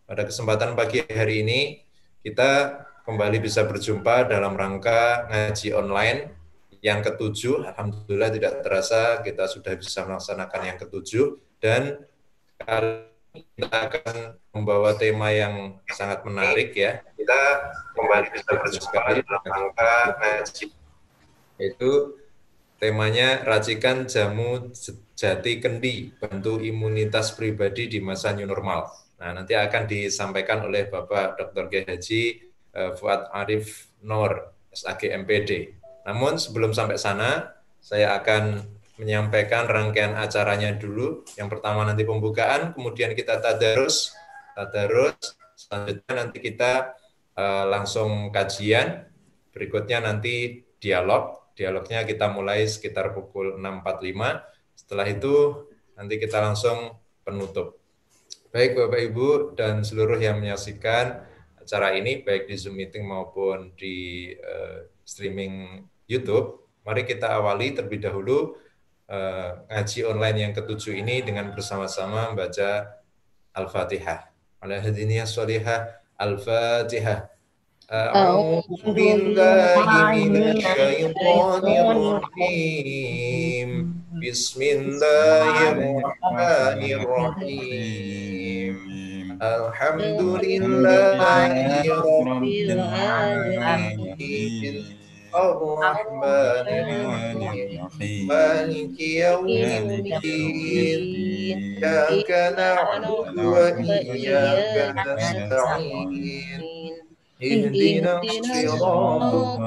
Pada kesempatan pagi hari ini, kita kembali bisa berjumpa dalam rangka ngaji online yang ketujuh. Alhamdulillah tidak terasa kita sudah bisa melaksanakan yang ketujuh. Dan kali ini kita akan membawa tema yang sangat menarik ya. Kita kembali bisa berjumpa Sekali dalam rangka ngaji. yaitu temanya racikan jamu jati kendi, bantu imunitas pribadi di masa new normal. Nah, nanti akan disampaikan oleh Bapak Dr. Kiai Haji Fuad Arif Nur, SAG MPD. Namun sebelum sampai sana, saya akan menyampaikan rangkaian acaranya dulu. Yang pertama nanti pembukaan, kemudian kita tadarus, selanjutnya nanti kita langsung kajian, berikutnya nanti dialognya kita mulai sekitar pukul 6.45, setelah itu nanti kita langsung penutup. Baik Bapak Ibu dan seluruh yang menyaksikan acara ini, baik di Zoom meeting maupun di streaming YouTube, mari kita awali terlebih dahulu ngaji online yang ketujuh ini dengan bersama-sama membaca Al-Fatihah. Ala hadiniyah sholihah, Al-Fatihah. أعوذ بالله من الشيطان الرجيم بسم الله الرحمن الرحيم الحمد لله رب العالمين الرحمن الرحيم مالك يوم الدين إياك نعبد وإياك نستعين اهدنا الصراط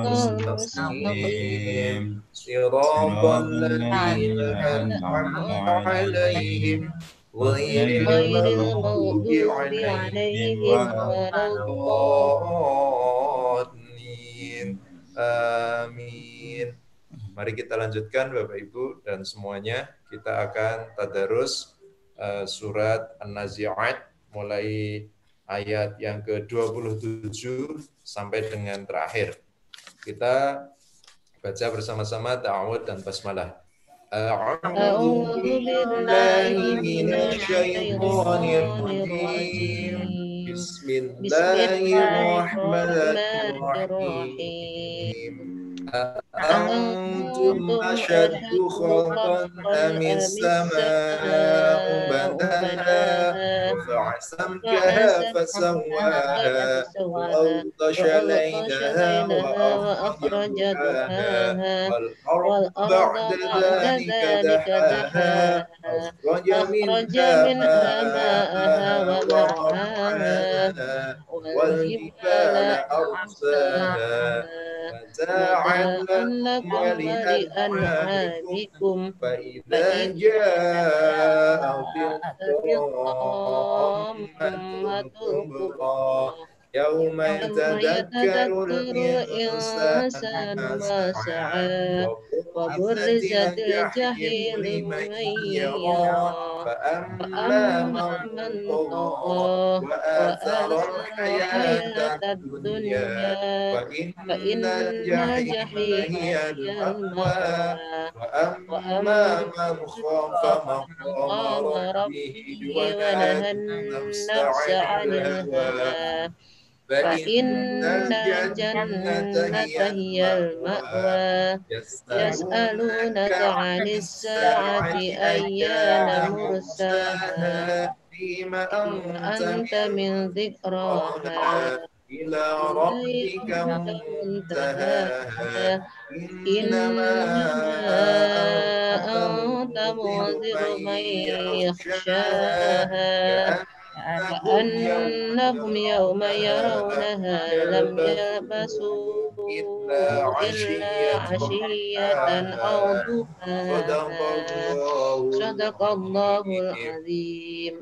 المستقيم صراط الذين أنعمت عليهم غير المغضوب عليهم ولا الضالين آمين. Mari kita lanjutkan Bapak Ibu dan semuanya, kita akan tadarus surat An-Nazi'at mulai ayat yang ke-27 sampai dengan terakhir. Kita baca bersama-sama ta'awud dan basmalah. A'udzu billahi minasyaitonir rajim. Bismillahirrahmanirrahim. أأنتم أشد خلقا أم السماء بناها رفع سمكها فسواها وأغطش ليلها وأخرج ضحاها والأرض بعد ذلك دحاها أخرج منها ماءها ومرعاها والجبال أرساها متاعا لكم ولأنعامكم فإذا جاءت الطامة الكبرى يوم يتذكر الإنسان ما سعى وبرزت الجحيم لمن يرى فأما من طغى وآثر الحياة الدنيا فإن الجحيم هي المأوى وأما من خاف مقام ربه ونهى النفس عن الهوى فإن الجنة هي المأوى يسألونك عن الساعة أيان مرساها فيما أنت من ذكراها إلى ربك منتهاها إنما أنت منذر من يخشاها كأنهم يوم يرونها لم يلبسوا إلا عشية أو ضحاها صدق الله العظيم.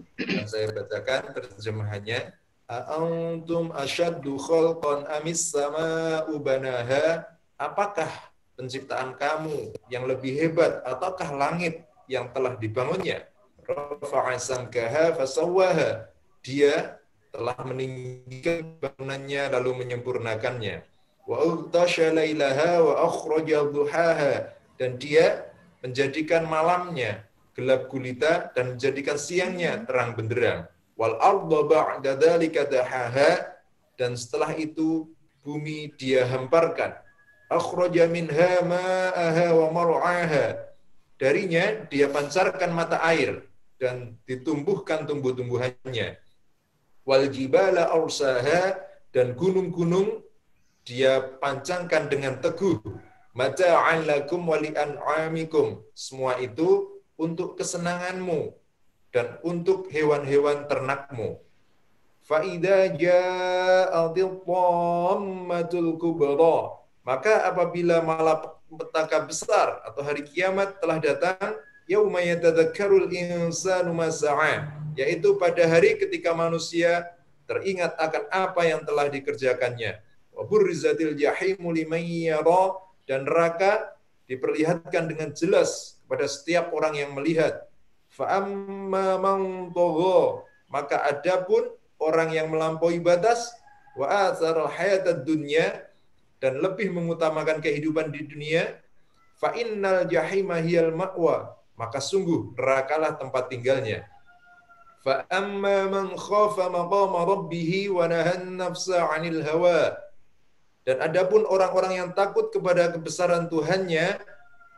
Saya bacakan terjemahannya. A'antum asyaddu khalqan amis sama'u banaha. Apakah penciptaan kamu yang lebih hebat ataukah langit yang telah dibangunnya? Rafa'a samkaha fasawwaha. Dia telah meninggikan bangunannya lalu menyempurnakannya. Wa ughtasha lailaha wa akhraja duhaha. Dan dia menjadikan malamnya gelap gulita dan menjadikan siangnya terang benderang. wal arda ba'da dzalika dahaha, dan setelah itu bumi dia hamparkan. Akhraja minha ma'aha wa mar'aha, darinya dia pancarkan mata air dan ditumbuhkan tumbuh-tumbuhannya. Wal jibala arsaha, dan gunung-gunung dia pancangkan dengan teguh. Mata'an lakum wa li'an'amikum, semua itu untuk kesenanganmu dan untuk hewan-hewan ternakmu. Fa'idha ja'adil tammatul kubra, maka apabila malapetaka besar atau hari kiamat telah datang, yauma yatadzakkarul insanu ma sa'a, yaitu pada hari ketika manusia teringat akan apa yang telah dikerjakannya. Wa burrizatil jahimu liman yara, dan neraka diperlihatkan dengan jelas kepada setiap orang yang melihat. Fa amma man tagha, maka adapun orang yang melampaui batas, wa atsaral hayatad dunya, dan lebih mengutamakan kehidupan di dunia, fa innal jahima hiyal ma'wa, maka sungguh nerakalah tempat tinggalnya. Fa amma man khafa maqama rabbih wa nahan nafsa 'anil hawa, dan adapun orang-orang yang takut kepada kebesaran Tuhannya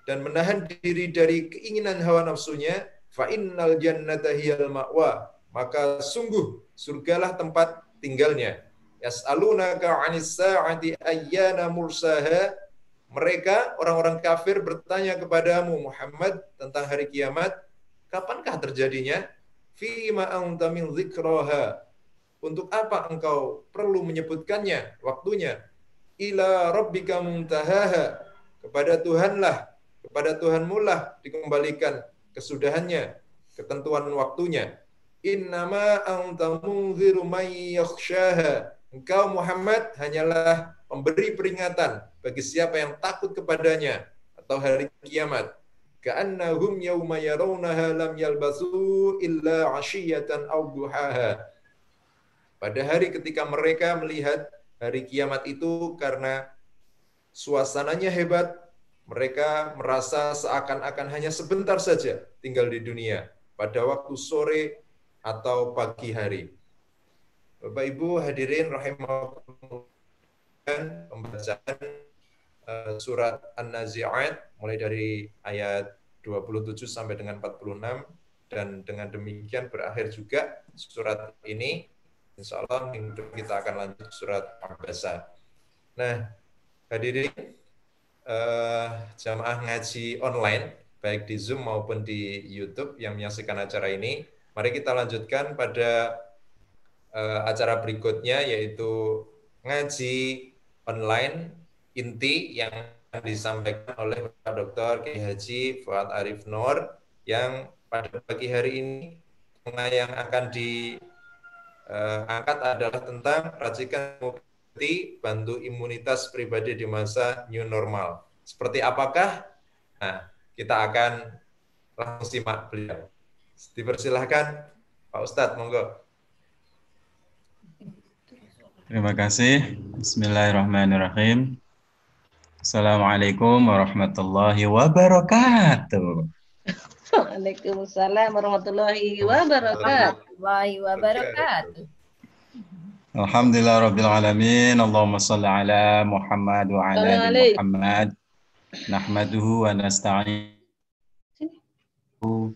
dan menahan diri dari keinginan hawa nafsunya, fa innal jannata hiyal ma'wa, maka sungguh surgalah tempat tinggalnya. Yas'alunaka 'anis sa'ati ayyana mursaha, mereka orang-orang kafir bertanya kepadamu Muhammad tentang hari kiamat, kapankah terjadinya? Fima anta min dzikraha, untuk apa engkau perlu menyebutkannya waktunya? Ila rabbika muntahaha, kepada Tuhanmu lah dikembalikan kesudahannya, ketentuan waktunya. Innama anta munziru man yakhshaha, engkau Muhammad hanyalah pemberi peringatan bagi siapa yang takut kepadanya atau hari kiamat. Ka'annahum yawma yarawnaha lam yalbasu illa 'ashiyatan aw duhaha, pada hari ketika mereka melihat hari kiamat itu, karena suasananya hebat, mereka merasa seakan-akan hanya sebentar saja tinggal di dunia pada waktu sore atau pagi hari. Bapak Ibu hadirin rahimakumullah, pembacaan surat An-Nazi'at mulai dari ayat 27 sampai dengan 46, dan dengan demikian berakhir juga surat ini. Insya Allah minggu depan kita akan lanjut surat Abasa. Nah, hadirin jamaah ngaji online, baik di Zoom maupun di YouTube yang menyaksikan acara ini, mari kita lanjutkan pada acara berikutnya, yaitu ngaji online inti yang disampaikan oleh Pak Dr. Kiai Haji Fuad Arif Nur, yang pada pagi hari ini yang akan diangkat adalah tentang racikan bantu imunitas pribadi di masa new normal. Seperti apakah? Nah, kita akan langsung simak beliau. Dipersilahkan Pak Ustadz, monggo. Terima kasih. Bismillahirrahmanirrahim. Assalamualaikum warahmatullahi wabarakatuh. Waalaikumsalam warahmatullahi wabarakatuh. Alhamdulillah rabbil alamin. Allahumma shalli ala Muhammad wa ala ali Muhammad. Nahmaduhu wa nasta'inuhu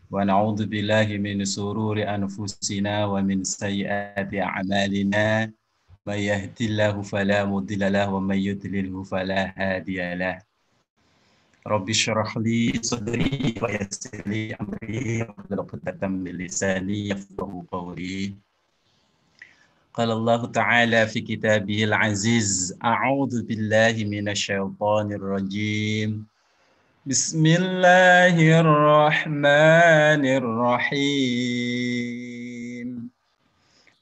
wa na'udzu billahi min shururi anfusina wa min sayyiati a'malina. May yahdihillahu fala mudilla lahu wa may yudlilhu fala hadiya lahu. Rabbi shrah li sadri wa yassir li amri wahlul 'uqdatam min lisani yafqahu qawli. Qala Allah Ta'ala fi kitabihil aziz, a'udzu billahi minasy syaithanir rajim. Bismillahirrahmanirrahim.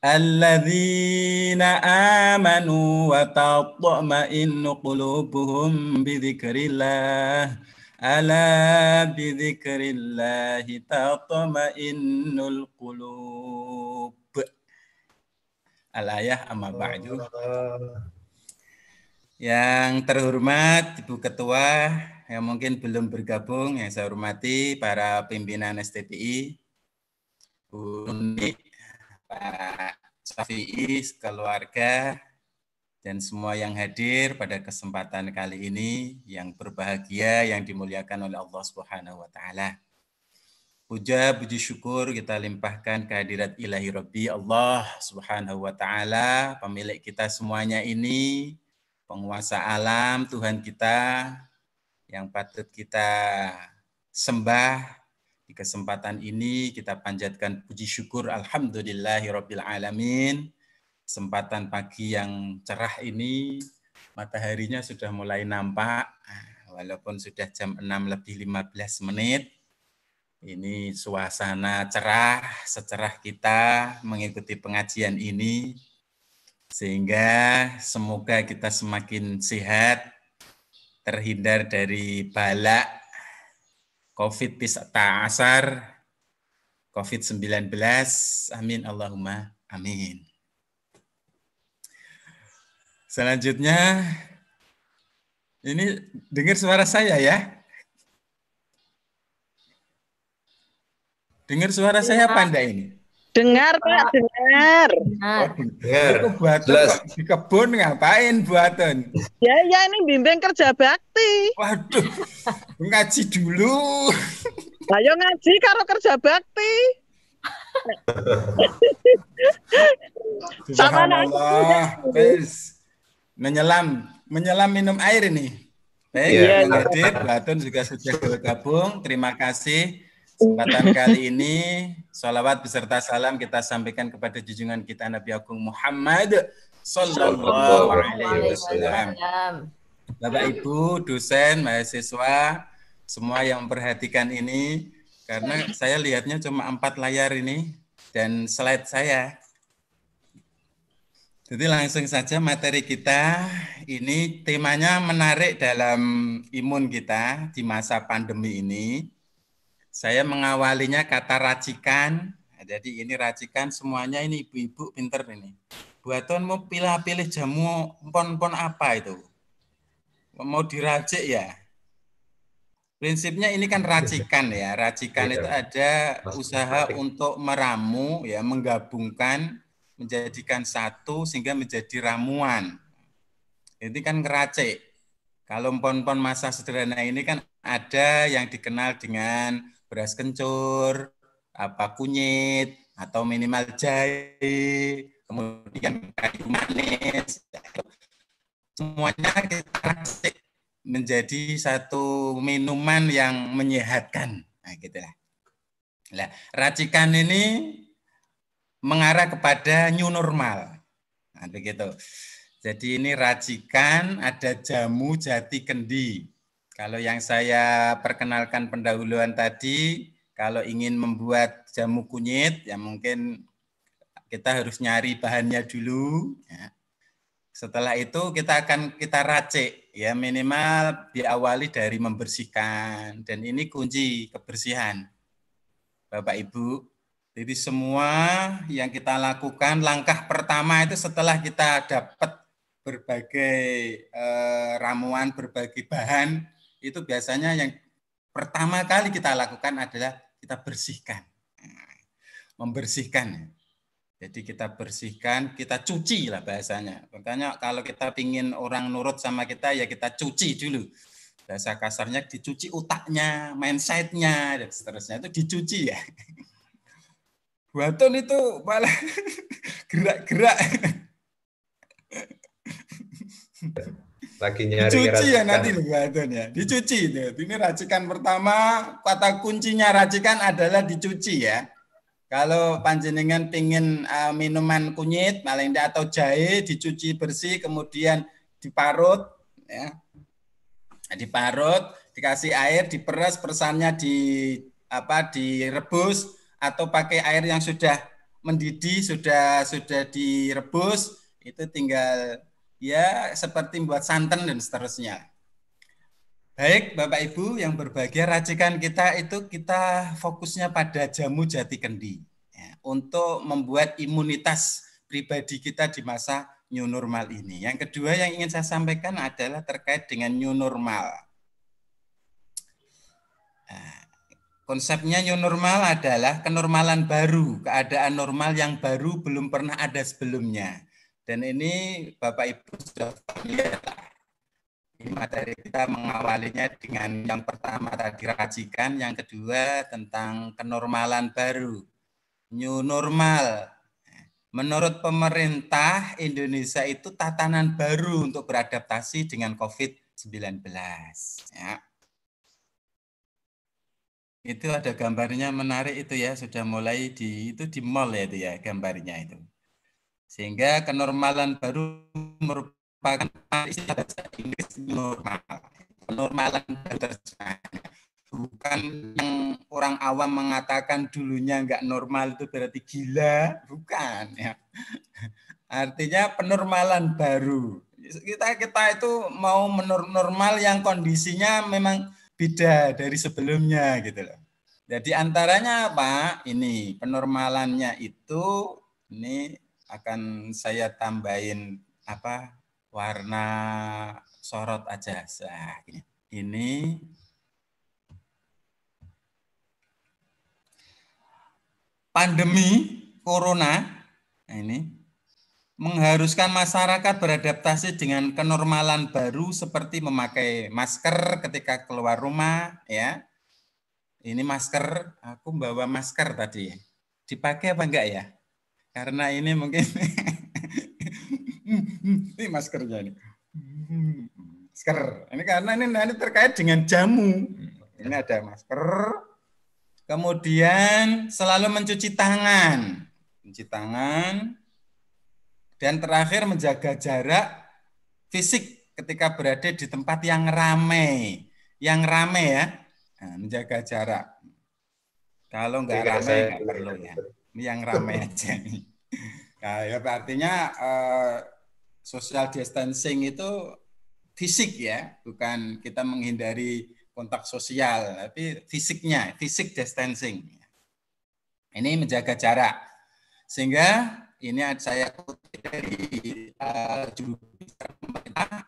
Alladzina amanu wa tatma'innu qulubuhum bi dzikrillah. Ala bi dzikrillah tatma'innul qulub. Al-ayah amma ba'du. Yang terhormat Ibu Ketua yang mungkin belum bergabung, yang saya hormati para pimpinan STPI, Bu Nuni, Pak Syafi'i, keluarga, dan semua yang hadir pada kesempatan kali ini yang berbahagia, yang dimuliakan oleh Allah Subhanahu wa taala. Puja, puji syukur kita limpahkan kehadirat Ilahi Rabbi Allah Subhanahu wa taala, pemilik kita semuanya ini, penguasa alam, Tuhan kita yang patut kita sembah. Di kesempatan ini kita panjatkan puji syukur alhamdulillahirabbil alamin. Kesempatan pagi yang cerah ini, mataharinya sudah mulai nampak, walaupun sudah jam 6:15. Ini suasana cerah, secerah kita mengikuti pengajian ini, sehingga semoga kita semakin sehat, terhindar dari bala COVID-19, COVID-19, amin Allahumma amin. Selanjutnya, ini dengar suara saya ya? Dengar suara saya apa enggak ini? Dengar Pak, dengar. Oh, Dengar. itu Buaton Jelas. kok di kebun ngapain Buaton? Ya ini bimbing kerja bakti. Waduh, ngaji dulu. Ayo ngaji karo kerja bakti. Subhanallah. Wes. Menyelam minum air ini. Baik, Iya. yang hadir Buaton juga sudah bergabung. Terima kasih. Kesempatan kali ini, sholawat beserta salam kita sampaikan kepada junjungan kita Nabi Agung Muhammad Sallallahu Alaihi Wasallam. Bapak Ibu, dosen, mahasiswa, semua yang memperhatikan ini, karena saya lihatnya cuma 4 layar ini dan slide saya. Jadi langsung saja materi kita, ini temanya menarik dalam imun kita di masa pandemi ini. Saya mengawalinya kata racikan. Jadi ini racikan semuanya ini ibu-ibu pinter ini. Buaton mau pilih-pilih jamu pon-pon apa itu? Mau diracik ya? Prinsipnya ini kan racikan ya. Racikan itu ada usaha untuk meramu ya, menggabungkan, menjadikan satu sehingga menjadi ramuan. Ini kan ngeracik. Kalau pon-pon masa sederhana ini kan ada yang dikenal dengan beras kencur, apa kunyit, atau minimal jahe, kemudian kayu manis. Semuanya kita racik menjadi satu minuman yang menyehatkan. Nah, gitulah. Nah, racikan ini mengarah kepada new normal. Nah, begitu. Jadi ini racikan, ada jamu jati kendi. Kalau yang saya perkenalkan pendahuluan tadi, kalau ingin membuat jamu kunyit, ya mungkin kita harus nyari bahannya dulu. Ya. Setelah itu kita racik, ya minimal diawali dari membersihkan. Dan ini kunci kebersihan, Bapak Ibu. Jadi semua yang kita lakukan, langkah pertama itu setelah kita dapat berbagai ramuan, berbagai bahan, itu biasanya yang pertama kali kita lakukan adalah kita bersihkan. Membersihkan. Jadi kita bersihkan, kita cuci lah bahasanya. Makanya kalau kita pingin orang nurut sama kita, ya kita cuci dulu. Bahasa kasarnya dicuci otaknya, mindset-nya, dan seterusnya. Itu dicuci ya. Buaton itu malah gerak-gerak. Lagi nyari Dicuci ya racikan. nanti Buaton ya. Dicuci itu. Ini racikan pertama, kata kuncinya racikan adalah dicuci ya. Kalau panjenengan pingin minuman kunyit, paling tidak atau jahe, dicuci bersih, kemudian diparut, ya, diparut, dikasih air, diperas, perasannya direbus, atau pakai air yang sudah mendidih, sudah direbus, itu tinggal ya seperti membuat santan dan seterusnya. Baik, Bapak Ibu yang berbahagia, racikan kita itu kita fokusnya pada jamu jati kendi ya, untuk membuat imunitas pribadi kita di masa new normal ini. Yang kedua yang ingin saya sampaikan adalah terkait dengan new normal. konsepnya new normal adalah kenormalan baru, keadaan normal yang baru belum pernah ada sebelumnya. Dan ini Bapak Ibu sudah familiar. Ini materi kita mengawalinya dengan yang pertama tadi racikan, yang kedua tentang kenormalan baru, new normal. Menurut pemerintah Indonesia itu tatanan baru untuk beradaptasi dengan COVID-19. Ya. Itu ada gambarnya menarik itu ya, sudah mulai di mall ya itu ya gambarnya itu. Sehingga kenormalan baru merupakan istilah bahasa Inggris normal. Kenormalan baru terjemahnya. Bukan yang orang awam mengatakan dulunya enggak normal itu berarti gila, bukan ya. Artinya penormalan baru. Kita itu mau normal yang kondisinya memang beda dari sebelumnya gitu loh. Jadi antaranya apa? Ini penormalannya itu ini akan saya tambahin apa? Warna sorot aja. Nah, ini pandemi corona, nah ini mengharuskan masyarakat beradaptasi dengan kenormalan baru seperti memakai masker ketika keluar rumah, ya. Ini masker, aku bawa masker tadi. Dipakai apa enggak ya? Karena ini mungkin ini maskernya ini. Masker. Ini karena ini terkait dengan jamu. Ini ada masker. Kemudian selalu mencuci tangan. Mencuci tangan. Dan terakhir menjaga jarak fisik ketika berada di tempat yang ramai. Yang ramai ya, nah, menjaga jarak. Kalau nggak ramai nggak perlu ya. Ini yang ramai aja. Nah, ya artinya social distancing itu fisik ya, bukan kita menghindari kontak sosial, tapi fisiknya, fisik distancing. Ini menjaga jarak. Sehingga ini saya kutip dari juru bicara pemerintah.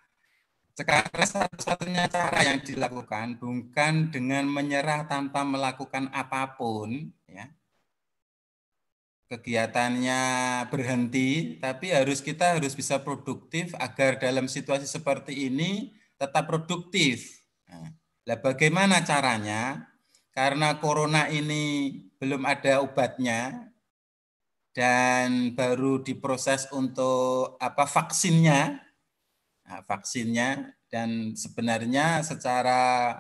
Sekarang satu-satunya cara yang dilakukan bukan dengan menyerah tanpa melakukan apapun, ya. Kegiatannya berhenti, tapi kita harus bisa produktif agar dalam situasi seperti ini tetap produktif. Nah, bagaimana caranya? Karena corona ini belum ada obatnya dan baru diproses untuk vaksinnya. Nah, vaksinnya dan sebenarnya secara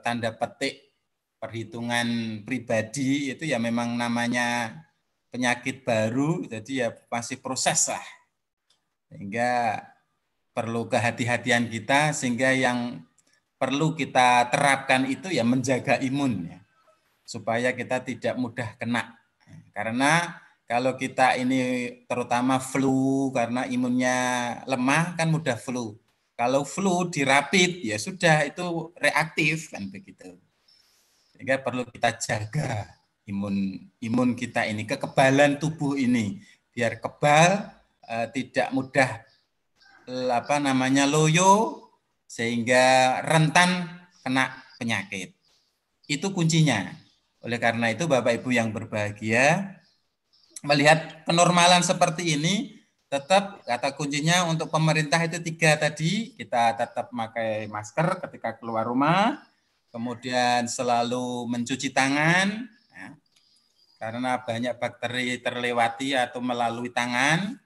tanda petik perhitungan pribadi itu ya memang namanya penyakit baru, jadi ya masih proses lah. Sehingga perlu kehati-hatian kita, sehingga yang perlu kita terapkan itu ya menjaga imun ya, supaya kita tidak mudah kena. Karena kalau kita ini terutama flu, karena imunnya lemah kan mudah flu. Kalau flu dirapit ya sudah itu reaktif kan begitu. Sehingga perlu kita jaga imun kita ini, kekebalan tubuh ini biar kebal, tidak mudah loyo, sehingga rentan kena penyakit. Itu kuncinya. Oleh karena itu Bapak Ibu yang berbahagia, melihat kenormalan seperti ini, tetap kata kuncinya untuk pemerintah itu 3 tadi, kita tetap pakai masker ketika keluar rumah, kemudian selalu mencuci tangan, ya, karena banyak bakteri terlewati atau melalui tangan,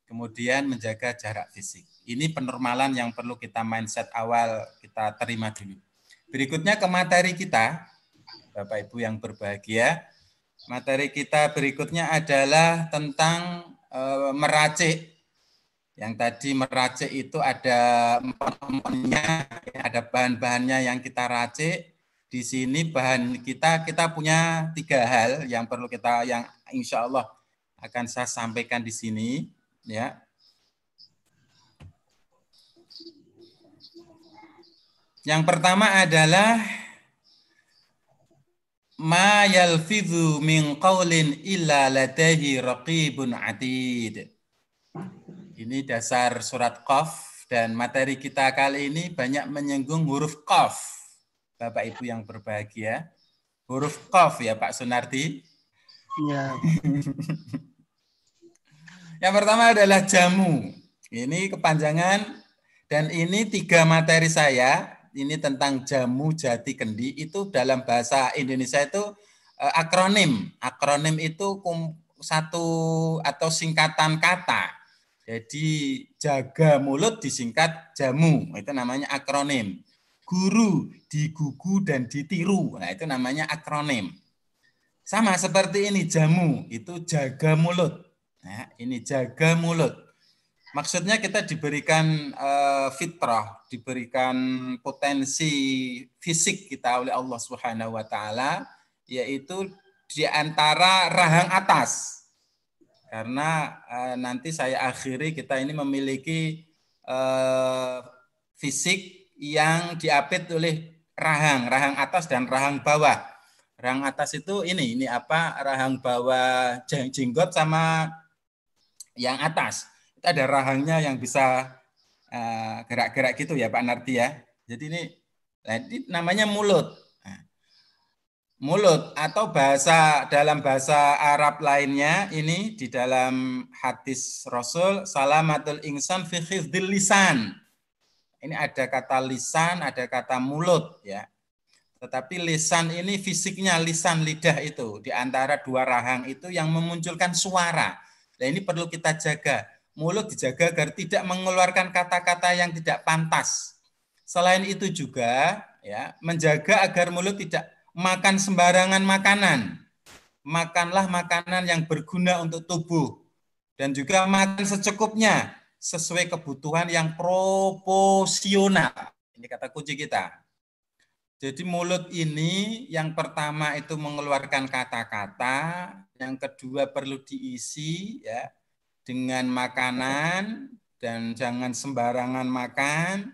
kemudian menjaga jarak fisik. Ini penormalan yang perlu kita mindset awal kita terima dulu. Berikutnya ke materi kita, Bapak Ibu yang berbahagia. Materi kita berikutnya adalah tentang meracik. Yang tadi meracik itu ada komponennya, ada bahan-bahannya yang kita racik. Di sini bahan kita punya 3 hal yang perlu yang insya Allah akan saya sampaikan di sini, ya. Yang pertama adalah ma yalfidhu min qaulin illa ladaihi raqibun atid. Ini dasar surat Qaf, dan materi kita kali ini banyak menyinggung huruf Qaf. Bapak Ibu yang berbahagia. Huruf Qaf ya Pak Sunardi. Iya. Yang pertama adalah jamu. Ini kepanjangan dan ini 3 materi saya. Ini tentang jamu jati kendi itu dalam bahasa Indonesia itu akronim. Akronim itu satu atau singkatan kata. Jadi jaga mulut disingkat jamu. Itu namanya akronim. Guru, digugu dan ditiru. Nah, itu namanya akronim. Sama seperti ini jamu, itu jaga mulut. Nah, ini jaga mulut. Maksudnya kita diberikan fitrah, diberikan potensi fisik kita oleh Allah Subhanahu wa taala, yaitu di antara rahang atas. Karena nanti saya akhiri kita ini memiliki fisik yang diapit oleh rahang atas dan rahang bawah. Rahang atas itu ini apa? Rahang bawah jenggot sama yang atas. Itu ada rahangnya yang bisa gerak-gerak gitu ya Pak Nardi ya. Jadi ini namanya mulut. Mulut atau dalam bahasa Arab lainnya ini di dalam hadis Rasul salamatul insan fi hifdzil lisan. Ini ada kata lisan, ada kata mulut ya. Tetapi lisan ini fisiknya lisan lidah itu di antara 2 rahang itu yang memunculkan suara. Nah, ini perlu kita jaga. Mulut dijaga agar tidak mengeluarkan kata-kata yang tidak pantas. Selain itu juga ya, menjaga agar mulut tidak makan sembarangan makanan. Makanlah makanan yang berguna untuk tubuh dan juga makan secukupnya sesuai kebutuhan yang proporsional. Ini kata kunci kita. Jadi mulut ini yang pertama itu mengeluarkan kata-kata, yang kedua perlu diisi ya dengan makanan dan jangan sembarangan makan,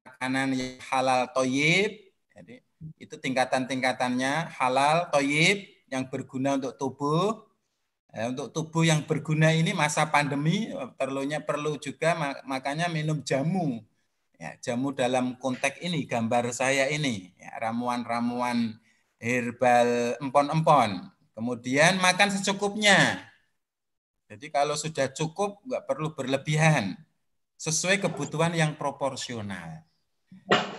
makanan yang halal thayyib. Jadi itu tingkatan-tingkatannya halal thayyib yang berguna untuk tubuh. Untuk tubuh yang berguna ini masa pandemi perlu juga makanya minum jamu. Ya, jamu dalam konteks ini gambar saya ini ya, ramuan-ramuan herbal empon-empon. Kemudian makan secukupnya. Jadi kalau sudah cukup nggak perlu berlebihan. Sesuai kebutuhan yang proporsional.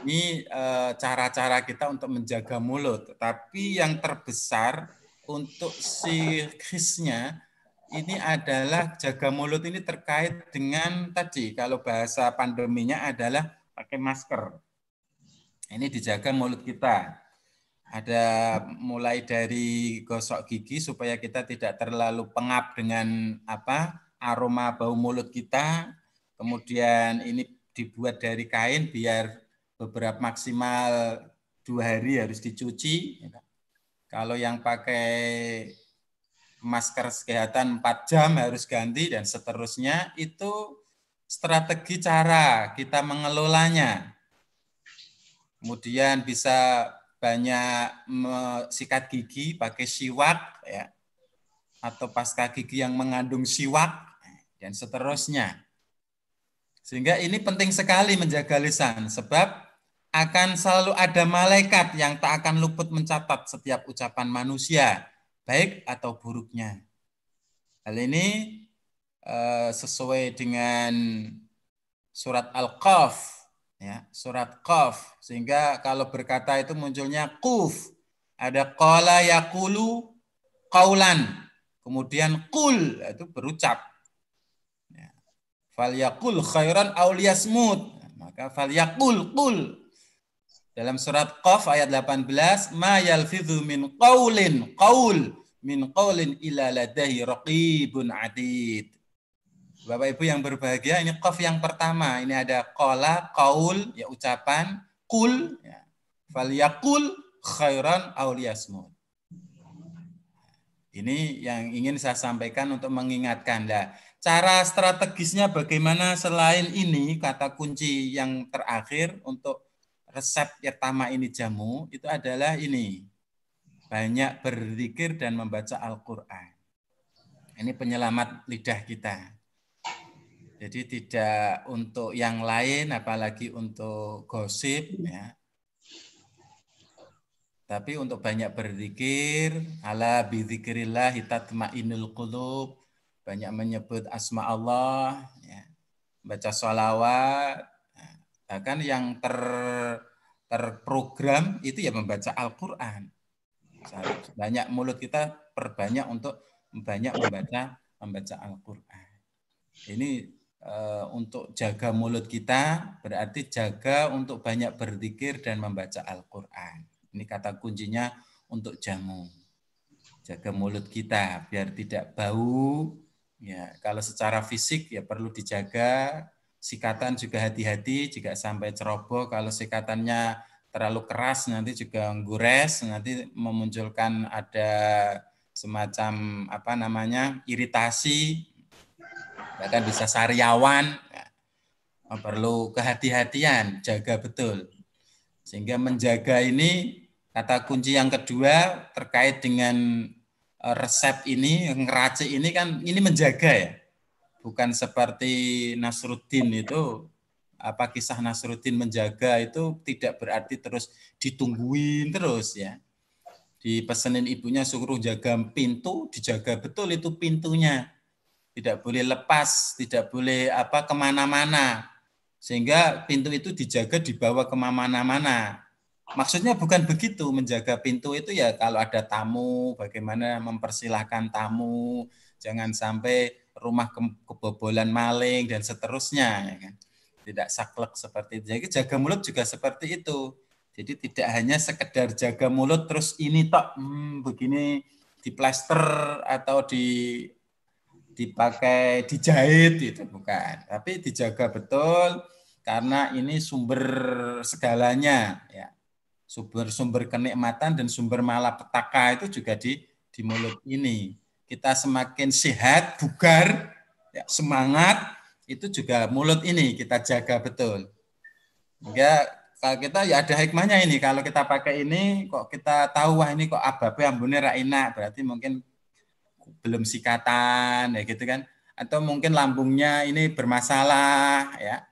Ini cara-cara kita untuk menjaga mulut. Tapi yang terbesar untuk psikisnya ini adalah jaga mulut ini terkait dengan tadi kalau bahasa pandeminya adalah pakai masker. Ini dijaga mulut kita. Ada mulai dari gosok gigi supaya kita tidak terlalu pengap dengan aroma bau mulut kita. Kemudian ini dibuat dari kain biar beberapa maksimal 2 hari harus dicuci. Kalau yang pakai masker kesehatan 4 jam harus ganti dan seterusnya, itu strategi cara kita mengelolanya. Kemudian bisa banyak sikat gigi pakai siwak ya, atau pasta gigi yang mengandung siwak dan seterusnya. Sehingga ini penting sekali menjaga lisan sebab akan selalu ada malaikat yang tak akan luput mencatat setiap ucapan manusia, baik atau buruknya. Hal ini sesuai dengan surat Al-Qaf, ya, surat Qaf. Sehingga kalau berkata itu munculnya quf, ada qala yaqulu qaulan, kemudian qul itu berucap. Ya. Fal yaqul khairan aw liyasmut, maka fal yaqul qul. Dalam surat Qaf ayat 18, ma yalfidhu min qaulin qaul min qaulin illa ladaihi raqibun atid. Bapak Ibu yang berbahagia, ini Qaf yang pertama. Ini ada qala, qaul, ya ucapan, qul, ya. Falyaqul khairan aw liyasmut. Ini yang ingin saya sampaikan untuk mengingatkan. Nah, cara strategisnya bagaimana selain ini, kata kunci yang terakhir untuk resep pertama ini jamu, itu adalah ini. Banyak berzikir dan membaca Al-Quran. Ini penyelamat lidah kita. Jadi tidak untuk yang lain, apalagi untuk gosip. Ya. Tapi untuk banyak berzikir, ala bidzikrillah tatma'innul qulub, banyak menyebut asma Allah, ya, baca sholawat, bahkan yang terprogram itu ya membaca Al-Quran. Banyak mulut kita perbanyak untuk banyak membaca Al-Quran. Ini untuk jaga mulut kita berarti jaga untuk banyak berzikir dan membaca Al-Quran. Ini kata kuncinya untuk jamu. Jaga mulut kita biar tidak bau. Ya, kalau secara fisik ya perlu dijaga. Sikatan juga hati-hati jika sampai ceroboh. Kalau sikatannya terlalu keras nanti juga gores, nanti memunculkan ada semacam iritasi, bahkan bisa sariawan. Perlu kehati-hatian, jaga betul. Sehingga menjaga ini kata kunci yang kedua terkait dengan resep ini, ngeracik ini kan ini menjaga ya. Bukan seperti Nasruddin itu, kisah Nasruddin menjaga itu tidak berarti terus ditungguin terus ya. Dipesenin ibunya suruh jaga pintu, dijaga betul itu pintunya. Tidak boleh lepas, tidak boleh kemana-mana. Sehingga pintu itu dijaga dibawa kemana-mana. Maksudnya bukan begitu, menjaga pintu itu ya kalau ada tamu, bagaimana mempersilahkan tamu, jangan sampai rumah kebobolan maling dan seterusnya. Ya kan? Tidak saklek seperti itu. Jadi jaga mulut juga seperti itu. Jadi tidak hanya sekedar jaga mulut terus ini tok begini diplaster atau dipakai dijahit itu bukan, tapi dijaga betul karena ini sumber segalanya ya, sumber kenikmatan dan sumber malapetaka itu juga di mulut ini. Kita semakin sehat, bugar, ya, semangat itu juga mulut ini kita jaga betul. Hingga kalau kita ya ada hikmahnya ini, kalau kita pakai ini kok kita tahu wah ini kok ababe ambune ra enak, berarti mungkin belum sikatan ya gitu kan, atau mungkin lambungnya ini bermasalah ya,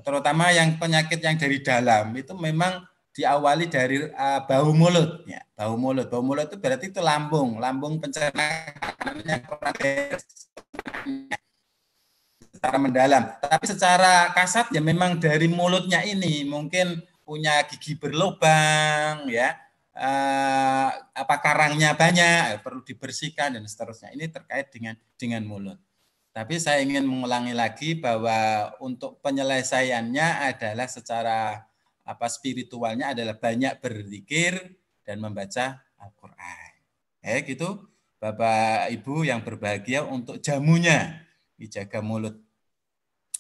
terutama yang penyakit yang dari dalam itu memang diawali dari bau mulut ya. Bau mulut itu berarti itu lambung pencernaannya kurang secara mendalam, tapi secara kasat ya memang dari mulutnya ini mungkin punya gigi berlubang ya, karangnya banyak, perlu dibersihkan dan seterusnya. Ini terkait dengan mulut. Tapi saya ingin mengulangi lagi bahwa untuk penyelesaiannya adalah secara spiritualnya adalah banyak berzikir dan membaca Al-Quran. Gitu Bapak Ibu yang berbahagia untuk jamunya dijaga mulut.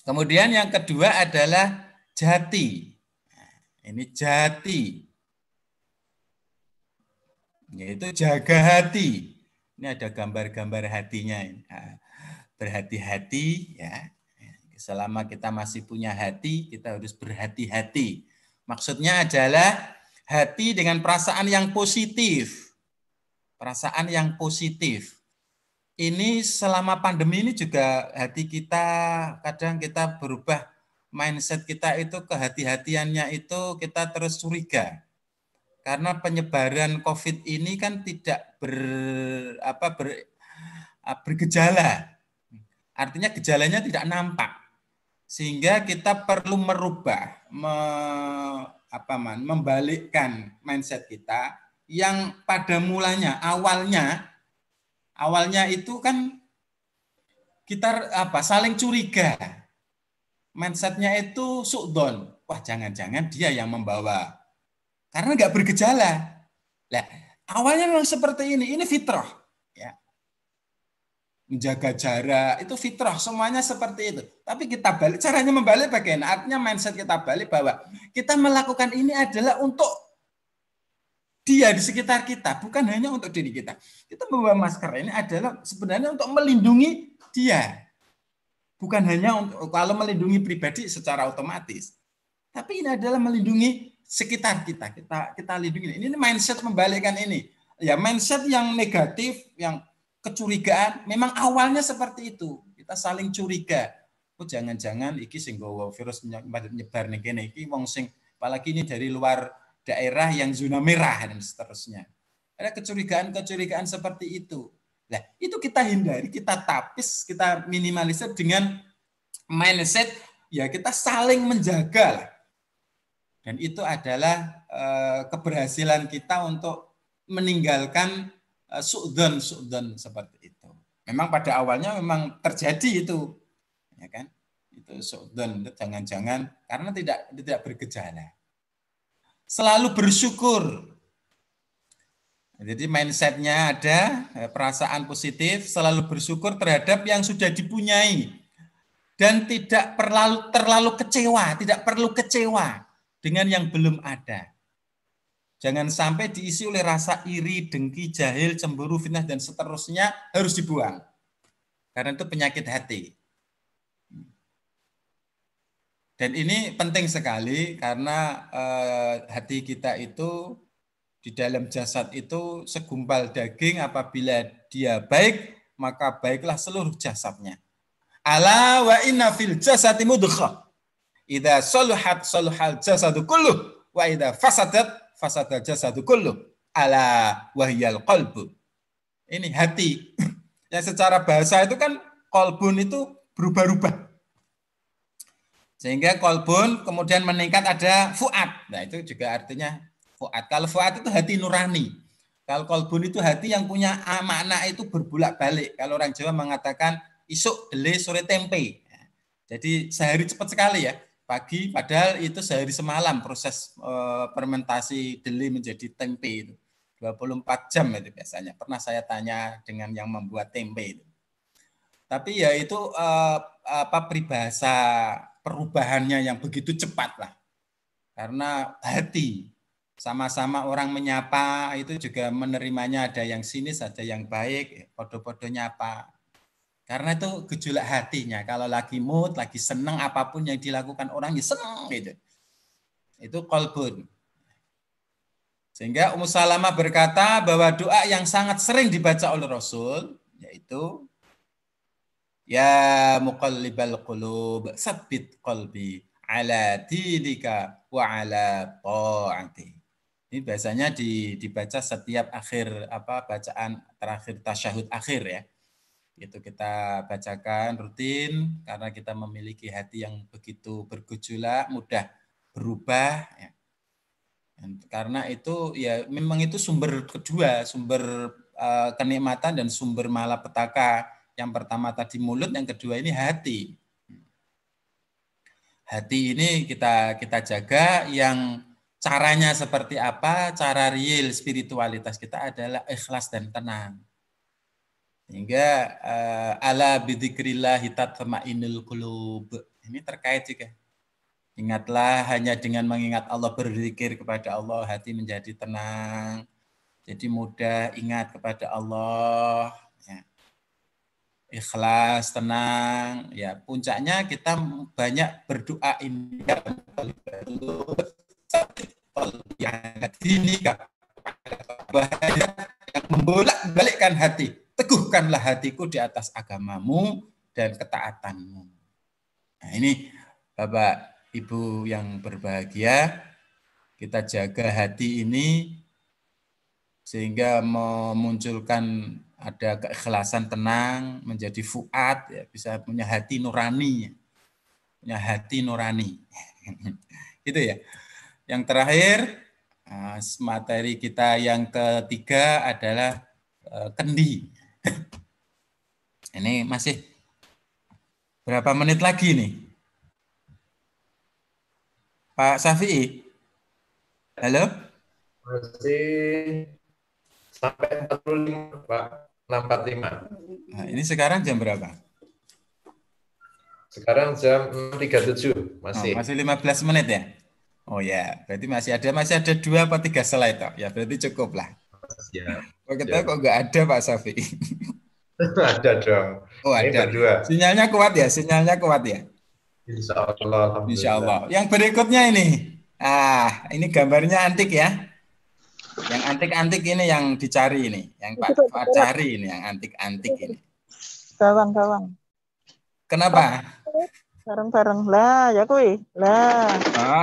Kemudian yang kedua adalah jati. Nah, ini jati. Yaitu jaga hati. Ini ada gambar-gambar hatinya. Berhati-hati ya. Selama kita masih punya hati, kita harus berhati-hati. Maksudnya adalah hati dengan perasaan yang positif. Perasaan yang positif. Ini selama pandemi ini juga hati kita kadang kita berubah, mindset kita itu kehati-hatiannya itu kita terus curiga. Karena penyebaran COVID ini kan tidak bergejala. Artinya gejalanya tidak nampak. Sehingga kita perlu merubah, membalikkan mindset kita yang pada mulanya, awalnya itu kan kita saling curiga. Mindsetnya itu su'dzon. Wah, jangan-jangan dia yang membawa. Karena nggak bergejala. Nah, awalnya memang seperti ini fitrah. Ya. Menjaga jarak, itu fitrah, semuanya seperti itu. Tapi kita balik, caranya membalik bagaimana? Artinya mindset kita balik bahwa kita melakukan ini adalah untuk dia di sekitar kita, bukan hanya untuk diri kita. Kita membawa masker ini adalah sebenarnya untuk melindungi dia. Bukan hanya untuk, kalau melindungi pribadi secara otomatis. Tapi ini adalah melindungi sekitar kita lindungi. Ini mindset membalikkan ini. Ya, mindset yang negatif, yang kecurigaan, memang awalnya seperti itu. Kita saling curiga. Oh, jangan-jangan iki sing nggawa virus nyebar ning kene iki wong sing apalagi ini dari luar daerah yang zona merah dan seterusnya. Ada kecurigaan-kecurigaan seperti itu. Nah, itu kita hindari, kita tapis, kita minimalisir dengan mindset ya kita saling menjaga. Dan itu adalah keberhasilan kita untuk meninggalkan su'dzon seperti itu. Memang pada awalnya memang terjadi itu, ya kan? Itu su'dzon, jangan-jangan karena tidak bergejala. Selalu bersyukur. Jadi mindsetnya ada, perasaan positif, selalu bersyukur terhadap yang sudah dipunyai. Dan tidak terlalu kecewa, tidak perlu kecewa dengan yang belum ada. Jangan sampai diisi oleh rasa iri, dengki, jahil, cemburu, fitnah, dan seterusnya harus dibuang. Karena itu penyakit hati. Dan ini penting sekali karena hati kita itu di dalam jasad itu segumpal daging, apabila dia baik, maka baiklah seluruh jasadnya. Ala wa inna fil jasadi mudghah. Idza saluhat saluhal jasadu kulluh wa idza fasadat jasadu kulluh. Ala wahyal qalbu. Ini hati. Yang secara bahasa itu kan qalbun itu berubah-ubah. Sehingga qalbun kemudian meningkat ada fuad. Nah, itu juga artinya fuad. Kalau fuad itu hati nurani. Kalau qalbun itu hati yang punya makna itu berbolak-balik. Kalau orang Jawa mengatakan isuk dele sore tempe. Jadi sehari cepat sekali ya. Pagi padahal itu sehari semalam proses fermentasi dele menjadi tempe itu. 24 jam itu biasanya. Pernah saya tanya dengan yang membuat tempe itu. Tapi ya itu peribahasa perubahannya yang begitu cepat lah. Karena hati sama-sama orang menyapa itu juga menerimanya, ada yang sinis, ada yang baik, podo-podo nyapa. Karena itu gejolak hatinya. Kalau lagi mood, lagi senang, apapun yang dilakukan orang ya senang gitu. Itu qalbun. Sehingga Ummu Salamah berkata bahwa doa yang sangat sering dibaca oleh Rasul yaitu ya muqallibal qulub tsabbit qalbi ala dinika wa ala ta'ati. Ini biasanya dibaca setiap akhir bacaan terakhir tasyahud akhir ya. Itu kita bacakan rutin karena kita memiliki hati yang begitu bergejolak, mudah berubah ya. Karena itu ya memang itu sumber kedua, sumber kenikmatan dan sumber malapetaka. Yang pertama tadi mulut, yang kedua ini hati. Hati ini kita jaga, yang caranya seperti apa? Cara real spiritualitas kita adalah ikhlas dan tenang. Sehingga ala bidzikrillahi tatma'innul qulub. Ini terkait juga. Ingatlah, hanya dengan mengingat Allah, berzikir kepada Allah, hati menjadi tenang. Jadi mudah ingat kepada Allah. Ya. Ikhlas, tenang. Ya, puncaknya kita banyak berdoa ini. Bahaya yang membolak-balikkan hati. Teguhkanlah hatiku di atas agamamu dan ketaatanmu. Nah, ini Bapak Ibu yang berbahagia, kita jaga hati ini sehingga memunculkan ada keikhlasan, tenang, menjadi fuad, ya, bisa punya hati nurani. Punya hati nurani. Gitu ya. Yang terakhir, materi kita yang ketiga adalah kendi. Ini masih berapa menit lagi nih? Pak Syafi'i? Halo? Masih sampai 45, Pak. 6.45. Nah, ini sekarang jam berapa? Sekarang jam 6.37. Masih. Masih 15 menit ya? Oh ya, berarti masih ada 2 atau 3 slide toh. Ya, berarti cukup lah. Ya. Oh, kita kok nggak ada Pak Syafi'i? Ada dong. Oh, Ini ada. berdua. Sinyalnya kuat ya? Sinyalnya kuat ya? Insya Allah. Alhamdulillah. Insya Allah. Yang berikutnya ini. Ini gambarnya antik ya. Yang antik-antik ini yang dicari ini. Yang Pak cari ini, yang antik-antik ini. Gawang. Kenapa? Bareng-bareng. Lah, ya kuwi. Lah.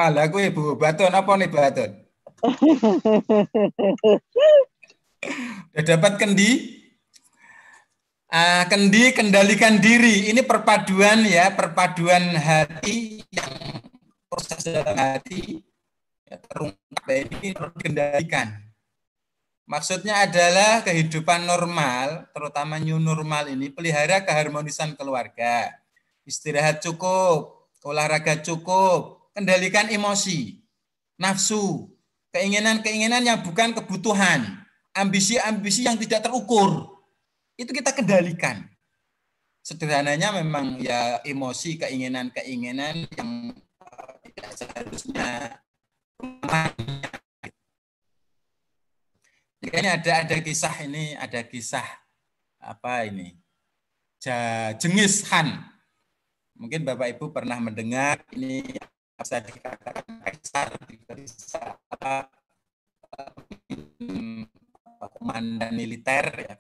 Lah kuwi Bu, batun apa nih batun? Udah dapat kendi? Kendi, kendalikan diri. Ini perpaduan ya, perpaduan hati yang proses dalam hati ya, terungkap ini harus dikendalikan. Maksudnya adalah kehidupan normal, terutama new normal ini, pelihara keharmonisan keluarga. Istirahat cukup, olahraga cukup, kendalikan emosi, nafsu, keinginan-keinginan yang bukan kebutuhan, ambisi-ambisi yang tidak terukur. Itu kita kendalikan. Sederhananya memang ya emosi, keinginan-keinginan yang tidak seharusnya. Ini ada kisah ini, ada kisah apa ini? Genghis Khan. Mungkin Bapak Ibu pernah mendengar ini bisa dikatakan kaisar, bisa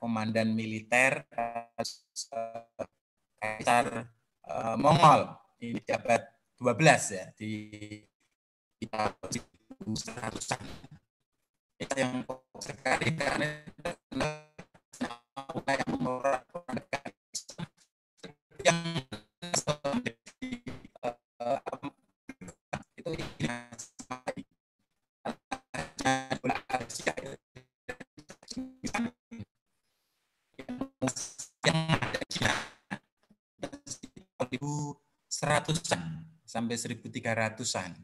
komandan militer kaisar Mongol ini jabat 12 ya di 1100-an. Itu yang sekali karena yang yang itu yang ada di 1100-an sampai 1300-an.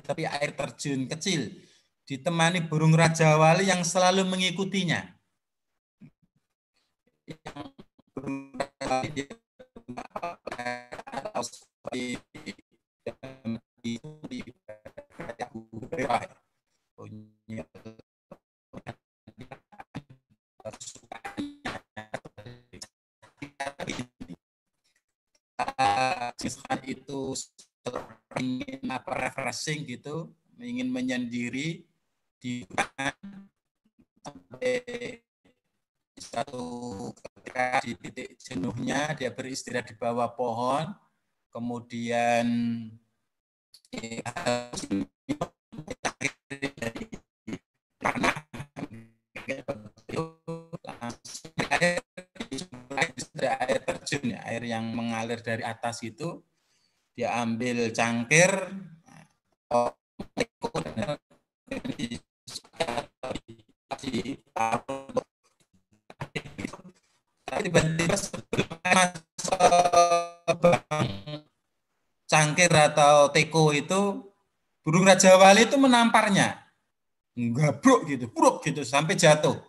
Tapi air terjun kecil ditemani burung raja wali yang selalu mengikutinya. Itu ingin refreshing gitu, ingin menyendiri di sampai satu ketika di titik jenuhnya dia beristirahat di bawah pohon, kemudian air terjun ya, air yang mengalir dari atas itu dia ambil cangkir tiba-tiba cangkir atau teko itu burung raja wali itu menamparnya, gabruk gitu, bruk gitu sampai jatuh.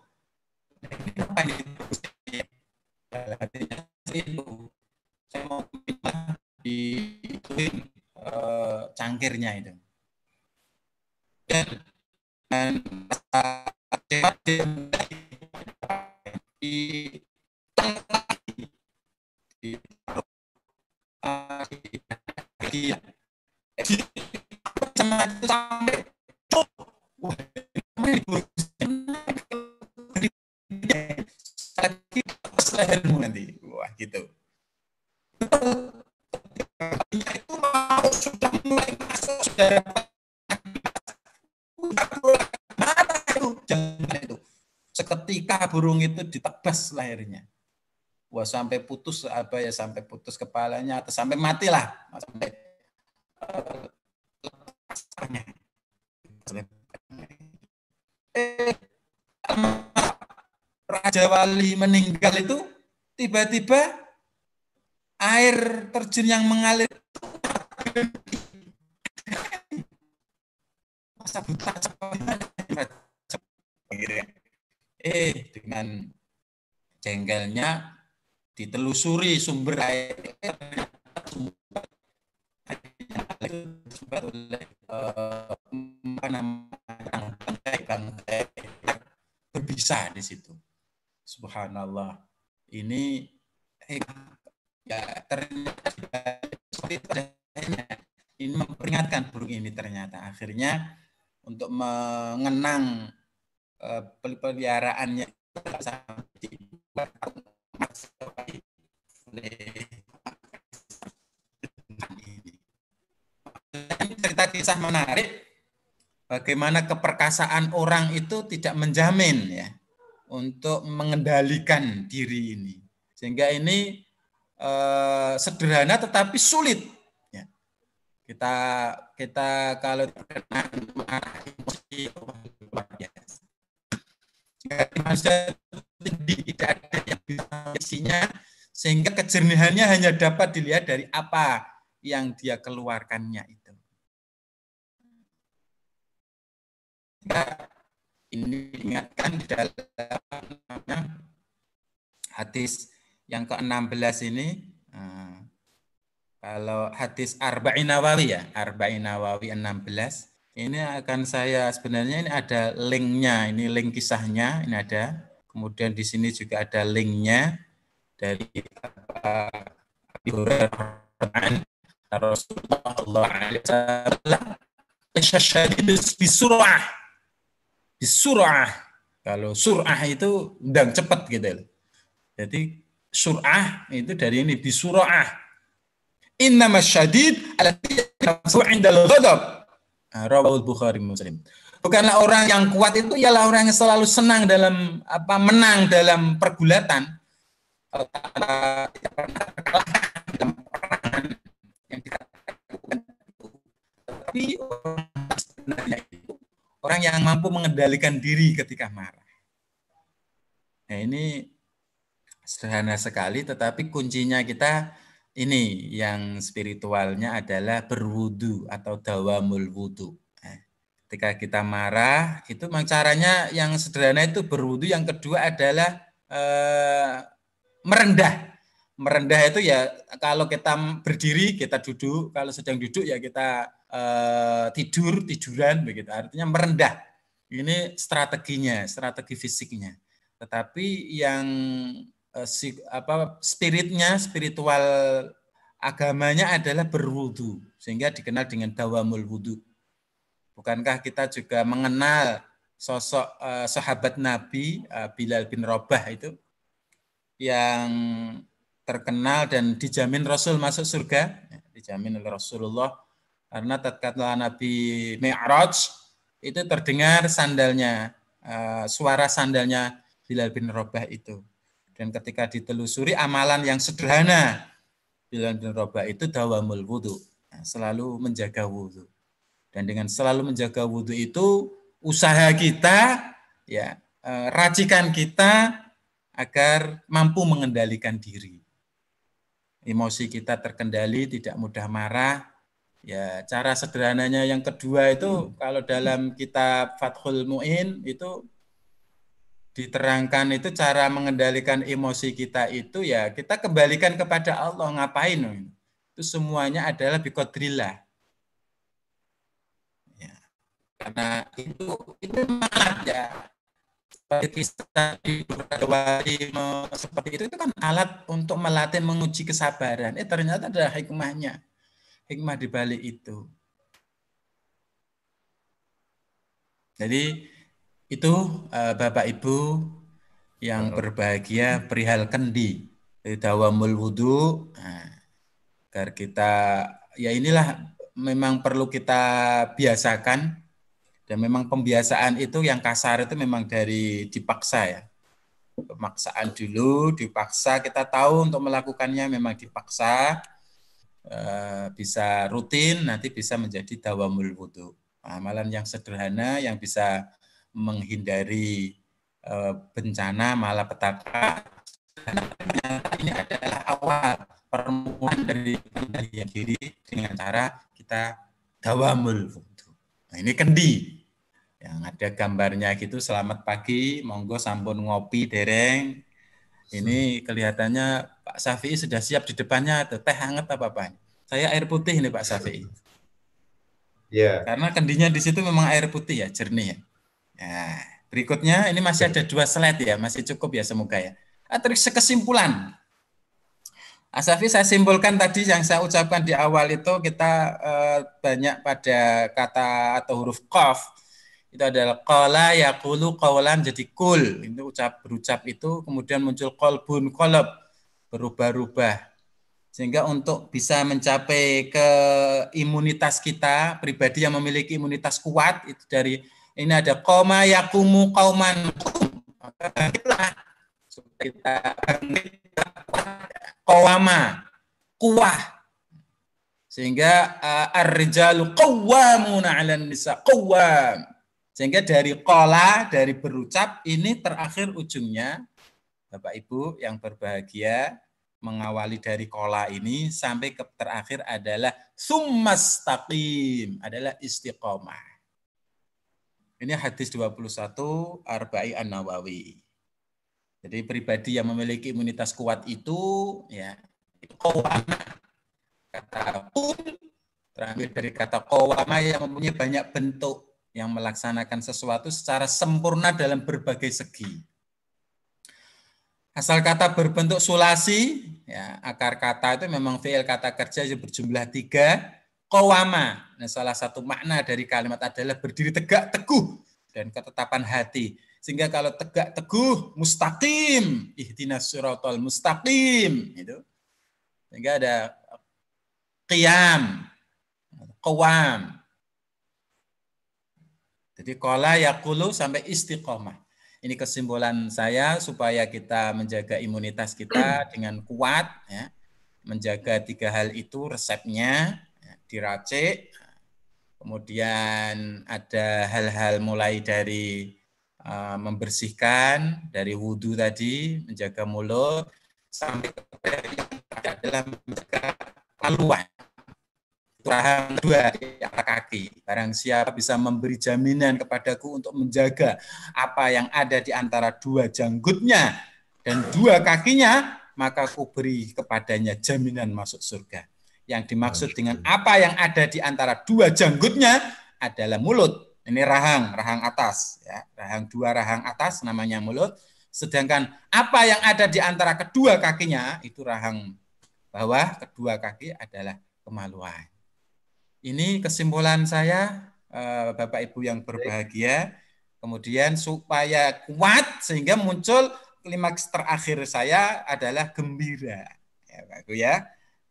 Itu saya mau diituin cangkirnya itu. Dan lehermu nanti, wah gitu. Itu mau sudah mulai masuk, sudah mana itu, jangan itu. Seketika burung itu ditebas lehernya. Wah sampai putus apa ya, sampai putus kepalanya atau sampai matilah, sampai Raja Wali meninggal itu tiba-tiba air terjun yang mengalir dengan jengkelnya ditelusuri sumber air berbisa di situ. Subhanallah. Ini ya ternyata ini memperingatkan burung ini ternyata akhirnya untuk mengenang peliharaannya Ini cerita kisah menarik bagaimana keperkasaan orang itu tidak menjamin ya untuk mengendalikan diri ini. Sehingga ini sederhana tetapi sulit. Ya. Kita kalau terkena emosi luar biasa. Manusia tidak ada yang bisa isinya, sehingga kejernihannya hanya dapat dilihat dari apa yang dia keluarkannya itu. Nah, ini diingatkan di dalam hadis yang ke-16 ini. Kalau hadis Arba'in Nawawi ya, Arba'in Nawawi 16. Ini akan saya sebenarnya ini ada linknya, ini link kisahnya, ini ada. Kemudian di sini juga ada linknya dari Abi Hurairah Rasulullah SAW bisur'ah. Kalau sur'ah itu undang cepat gitu. Jadi sur'ah itu dari ini bisur'ah. Innamas syadid alladzi yafzu 'indal ghadab. Rawahul Bukhari Muslim. Bukanlah orang yang kuat itu ialah orang yang selalu senang dalam menang dalam pergulatan. Tapi orang yang mampu mengendalikan diri ketika marah. Nah, ini sederhana sekali, tetapi kuncinya kita ini yang spiritualnya adalah berwudu atau dawamul wudu. Ketika kita marah, itu memang caranya yang sederhana itu berwudu. Yang kedua adalah merendah. Merendah itu ya kalau kita berdiri kita duduk, kalau sedang duduk ya kita tiduran begitu. Artinya merendah. Ini strateginya, strategi fisiknya. Tetapi yang spiritnya, spiritual agamanya adalah berwudu, sehingga dikenal dengan dawamul wudu. Bukankah kita juga mengenal sosok sahabat Nabi Bilal bin Rabah itu yang terkenal dan dijamin Rasul masuk surga, dijamin oleh Rasulullah karena tatkala Nabi Mi'raj itu terdengar sandalnya, suara sandalnya Bilal bin Rabah itu. Dan ketika ditelusuri amalan yang sederhana Bilal bin Rabah itu dawamul wudu, selalu menjaga wudu. Dan dengan selalu menjaga wudu itu usaha kita, ya, racikan kita agar mampu mengendalikan diri. Emosi kita terkendali, tidak mudah marah. Ya, cara sederhananya yang kedua itu kalau dalam kitab Fathul Mu'in itu diterangkan itu cara mengendalikan emosi kita itu ya kita kembalikan kepada Allah. Ngapain? Itu semuanya adalah biqadrillah. Ya. Karena itu alat ya. Seperti kisah di seperti itu kan alat untuk melatih menguji kesabaran. Ternyata ada hikmahnya. Hikmah di balik itu. Jadi itu Bapak Ibu yang berbahagia perihal kendi, dawamul wudu, agar kita ya inilah memang perlu kita biasakan, dan memang pembiasaan itu yang kasar itu memang dari dipaksa ya, pemaksaan dulu, dipaksa kita tahu untuk melakukannya memang dipaksa, bisa rutin nanti bisa menjadi dawamul wudu, amalan yang sederhana yang bisa menghindari bencana malapetaka. Ini adalah awal permulaan dari pengendalian diri dengan cara kita dawamul wudu. Nah, ini kendi yang ada gambarnya gitu. Selamat pagi, monggo sampun ngopi dereng. Ini kelihatannya Pak Syafi'i sudah siap di depannya. Teh hangat apa Pak? Saya air putih ini Pak Syafi'i. Ya. Karena kendinya di situ memang air putih ya, jernih ya. Nah, berikutnya ini masih ada 2 slide ya, masih cukup ya semoga ya. Terus kesimpulan. Asyafi saya simpulkan tadi yang saya ucapkan di awal itu kita banyak pada kata atau huruf qaf itu adalah qala yaqulu qawlan, jadi kul itu berucap itu, kemudian muncul qalbun qalb, berubah-ubah. Sehingga untuk bisa mencapai ke imunitas kita, pribadi yang memiliki imunitas kuat, itu dari ini ada qoma yaqumu qauman, maka bangkitlah supaya kita bangkit qawama, kuah. Sehingga ar-rijalu qawwamuna 'alan nisa, qawwam. Sehingga dari qala, dari berucap, ini terakhir ujungnya, Bapak Ibu yang berbahagia, mengawali dari qala ini sampai ke terakhir adalah summastaqim, adalah istiqomah. Ini hadis 21 Arba'i An-Nawawi. Jadi pribadi yang memiliki imunitas kuat itu, ya, itu qawwama. Kata kun, terakhir dari kata qawwama yang mempunyai banyak bentuk, yang melaksanakan sesuatu secara sempurna dalam berbagai segi. Asal kata berbentuk sulasi, ya, akar kata itu memang fi'il kata kerja yang berjumlah 3, qawwama. Nah, salah satu makna dari kalimat adalah berdiri tegak teguh dan ketetapan hati. Sehingga kalau tegak teguh, mustaqim, ihdinas siratal mustaqim, itu. Sehingga ada qiyam, qawam. Jadi qala yaqulu sampai istiqomah. Ini kesimpulan saya supaya kita menjaga imunitas kita dengan kuat, ya. Menjaga 3 hal itu resepnya, ya, diracik. Kemudian ada hal-hal mulai dari membersihkan, dari wudhu tadi, menjaga mulut, sampai yang adalah menjaga haluan. Rahang kedua di atas kaki. Barang siapa bisa memberi jaminan kepadaku untuk menjaga apa yang ada di antara 2 janggutnya dan 2 kakinya, maka aku beri kepadanya jaminan masuk surga. Yang dimaksud dengan apa yang ada di antara 2 janggutnya adalah mulut. Ini rahang atas, ya. Rahang 2 rahang atas namanya mulut. Sedangkan apa yang ada di antara kedua kakinya itu rahang bawah, kedua kaki adalah kemaluan. Ini kesimpulan saya, Bapak Ibu yang berbahagia. Kemudian supaya kuat sehingga muncul klimaks terakhir saya adalah gembira. Ya, Pak Ibu ya.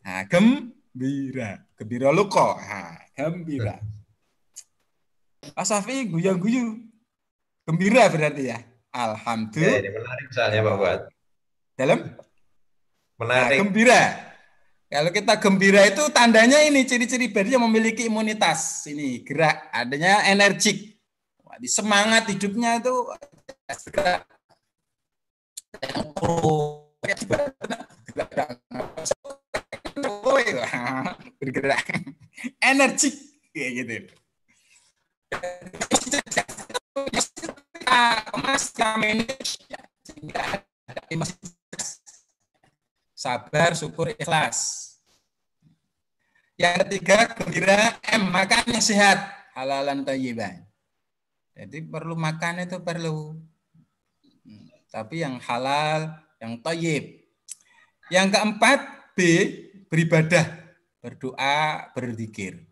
Nah, gembira luko. Nah, gembira. Pak Safi guyu-guyu. Gembira berarti ya. Alhamdulillah. Ya, ini menarik misalnya Pak Fuad. Dalam? Menarik. Nah, gembira. Kalau kita gembira itu tandanya ini ciri-ciri badi yang memiliki imunitas. Ini gerak, adanya energik. Semangat hidupnya itu bergerak. Bergerak. Energik kayak gitu. Sabar, syukur, ikhlas. Yang ketiga, gembira, makannya sehat, halalan thayyiban. Jadi perlu makan itu perlu. Tapi yang halal, yang thayyib. Yang keempat, B, beribadah, berdoa, berzikir.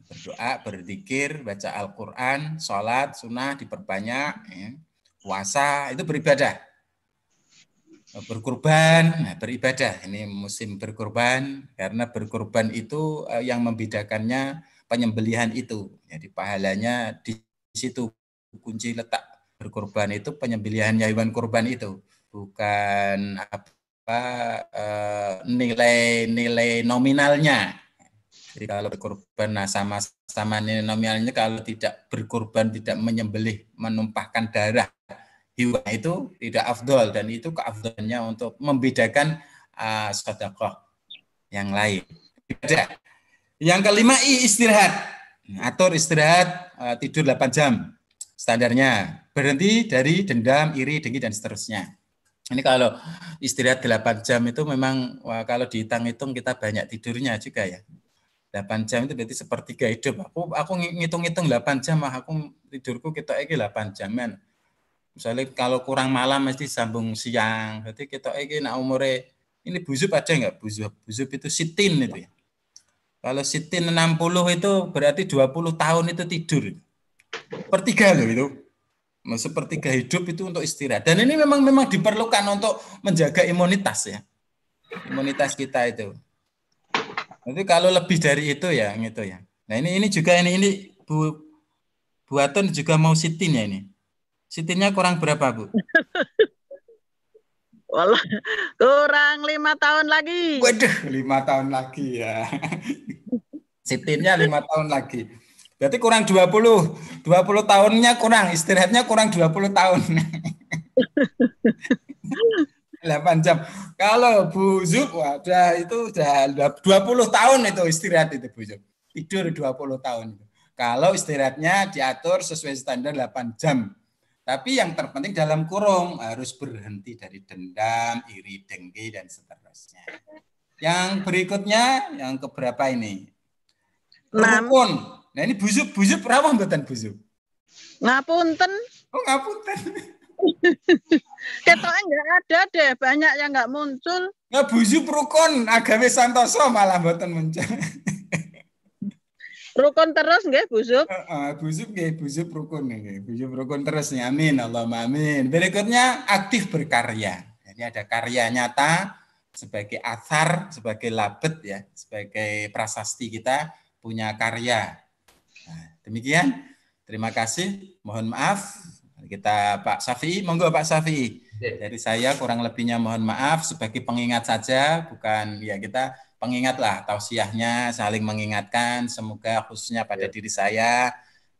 Berdoa, berzikir, baca Al-Quran, sholat, sunnah diperbanyak, ya. Puasa, itu beribadah. Berkurban, beribadah. Ini musim berkurban, karena berkurban itu yang membedakannya penyembelihan itu. Jadi pahalanya di situ, kunci letak berkurban itu penyembelihan hewan kurban itu, bukan apa nilai nominalnya. Jadi kalau berkurban, nah sama nilai nominalnya, kalau tidak berkurban, tidak menyembelih, menumpahkan darah hewan itu tidak afdol, dan itu keafdolannya untuk membedakan sedekah yang lain. Yang kelima, istirahat. Atur istirahat, tidur 8 jam standarnya. Berhenti dari dendam, iri, dengki, dan seterusnya. Ini kalau istirahat 8 jam itu memang, kalau dihitung-hitung kita banyak tidurnya juga ya. 8 jam itu berarti sepertiga hidup. Aku ngitung-ngitung 8 jam, aku tidurku kita 8 jaman. Misalnya kalau kurang malam mesti sambung siang. Berarti kita nak umurnya, ini buzub ada enggak? Buzub itu sitin itu ya. Kalau sitin 60 itu berarti 20 tahun itu tidur. sepertiga loh itu. Sepertiga hidup itu untuk istirahat. Dan ini memang diperlukan untuk menjaga imunitas ya. Imunitas kita itu. Nanti kalau lebih dari itu ya, gitu ya. Nah ini juga ini Bu Atun juga mau sitin ya ini. Sitinnya kurang berapa Bu? Walah, kurang 5 tahun lagi. Waduh, 5 tahun lagi ya. Sitinnya 5 tahun lagi. Berarti kurang 20 tahunnya kurang, istirahatnya kurang 20 tahun. 8 jam. Kalau Bu Zub, itu udah 20 tahun itu istirahat itu Bu Zub. Tidur 20 tahun. Kalau istirahatnya diatur sesuai standar 8 jam. Tapi yang terpenting dalam kurung harus berhenti dari dendam, iri, dengki, dan seterusnya. Yang berikutnya, yang keberapa ini? Rukun. Nah ini Bu Zub berapa mboten Bu Zub? Ngapunten. Oh ngapunten. Ketoknya nggak ada deh, banyak yang nggak muncul. Nggak Bu Zub rukun, agawe santoso malah mboten muncul. Rukun terus nggih Bu Zub? Bu Zub rukun nih, Bu Zub rukun terus nih. Amin, Allahumma amin. Berikutnya aktif berkarya. Jadi ada karya nyata sebagai athar, sebagai labet ya, sebagai prasasti kita punya karya. Nah, demikian. Terima kasih. Mohon maaf. Kita Pak Syafi'i, monggo Pak Syafi'i. Dari saya kurang lebihnya mohon maaf sebagai pengingat saja, bukan ya kita pengingatlah tausiahnya saling mengingatkan, semoga khususnya pada diri saya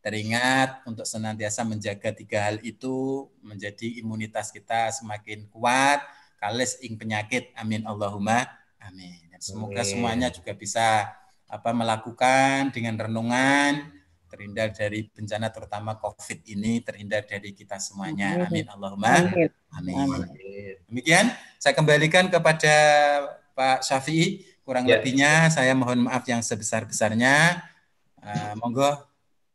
teringat untuk senantiasa menjaga 3 hal itu menjadi imunitas kita semakin kuat kales ing penyakit, amin Allahumma amin. Dan semoga semuanya juga bisa melakukan dengan renungan terhindar dari bencana terutama COVID ini, terhindar dari kita semuanya, amin Allahumma amin. Demikian saya kembalikan kepada Pak Syafi'i. Kurang lebihnya saya mohon maaf yang sebesar-besarnya. Monggo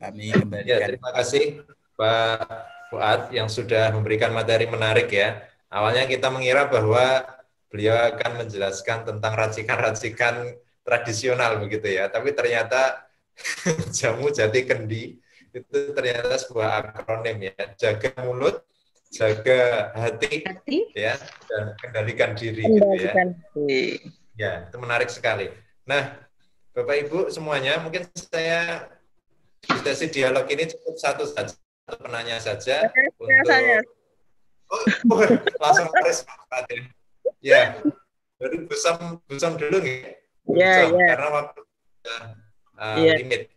kami kembalikan. Terima kasih Pak Fuad yang sudah memberikan materi menarik ya. Awalnya kita mengira bahwa beliau akan menjelaskan tentang racikan-racikan tradisional begitu ya. Tapi ternyata jamu jati kendi itu ternyata sebuah akronim ya. Jaga mulut, jaga hati. Ya, dan kendalikan diri gitu ya. Ya, itu menarik sekali. Nah, Bapak Ibu semuanya, mungkin saya sesi dialog ini cukup satu penanya saja untuk langsung respon ya. Dari Busam dulu nih. Karena waktu limit.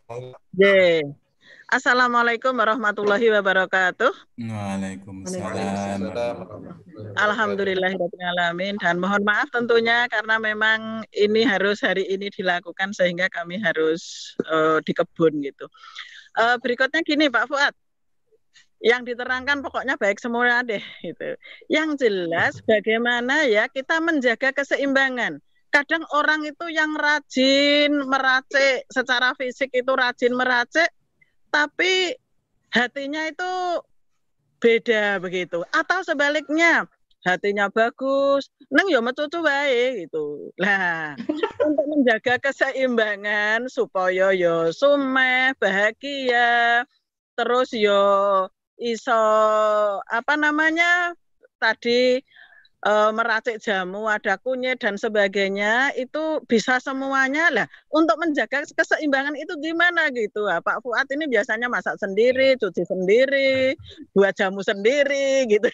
Assalamualaikum warahmatullahi wabarakatuh. Waalaikumsalam. Alhamdulillahirrahmanirrahim. Dan mohon maaf tentunya karena memang ini harus hari ini dilakukan sehingga kami harus di kebun gitu. Berikutnya gini Pak Fuad, yang diterangkan pokoknya baik semua deh gitu. Yang jelas bagaimana ya kita menjaga keseimbangan. Kadang orang itu yang rajin meracik secara fisik itu rajin meracik, tapi hatinya itu beda begitu. Atau sebaliknya, hatinya bagus, neng yo mecucu wae gitu. Nah, untuk menjaga keseimbangan supaya yo sumeh, bahagia, terus yo iso tadi meracik jamu, ada kunyit dan sebagainya, itu bisa semuanya lah. Untuk menjaga keseimbangan itu gimana gitu? Pak Fuad ini biasanya masak sendiri, cuci sendiri, buat jamu sendiri gitu.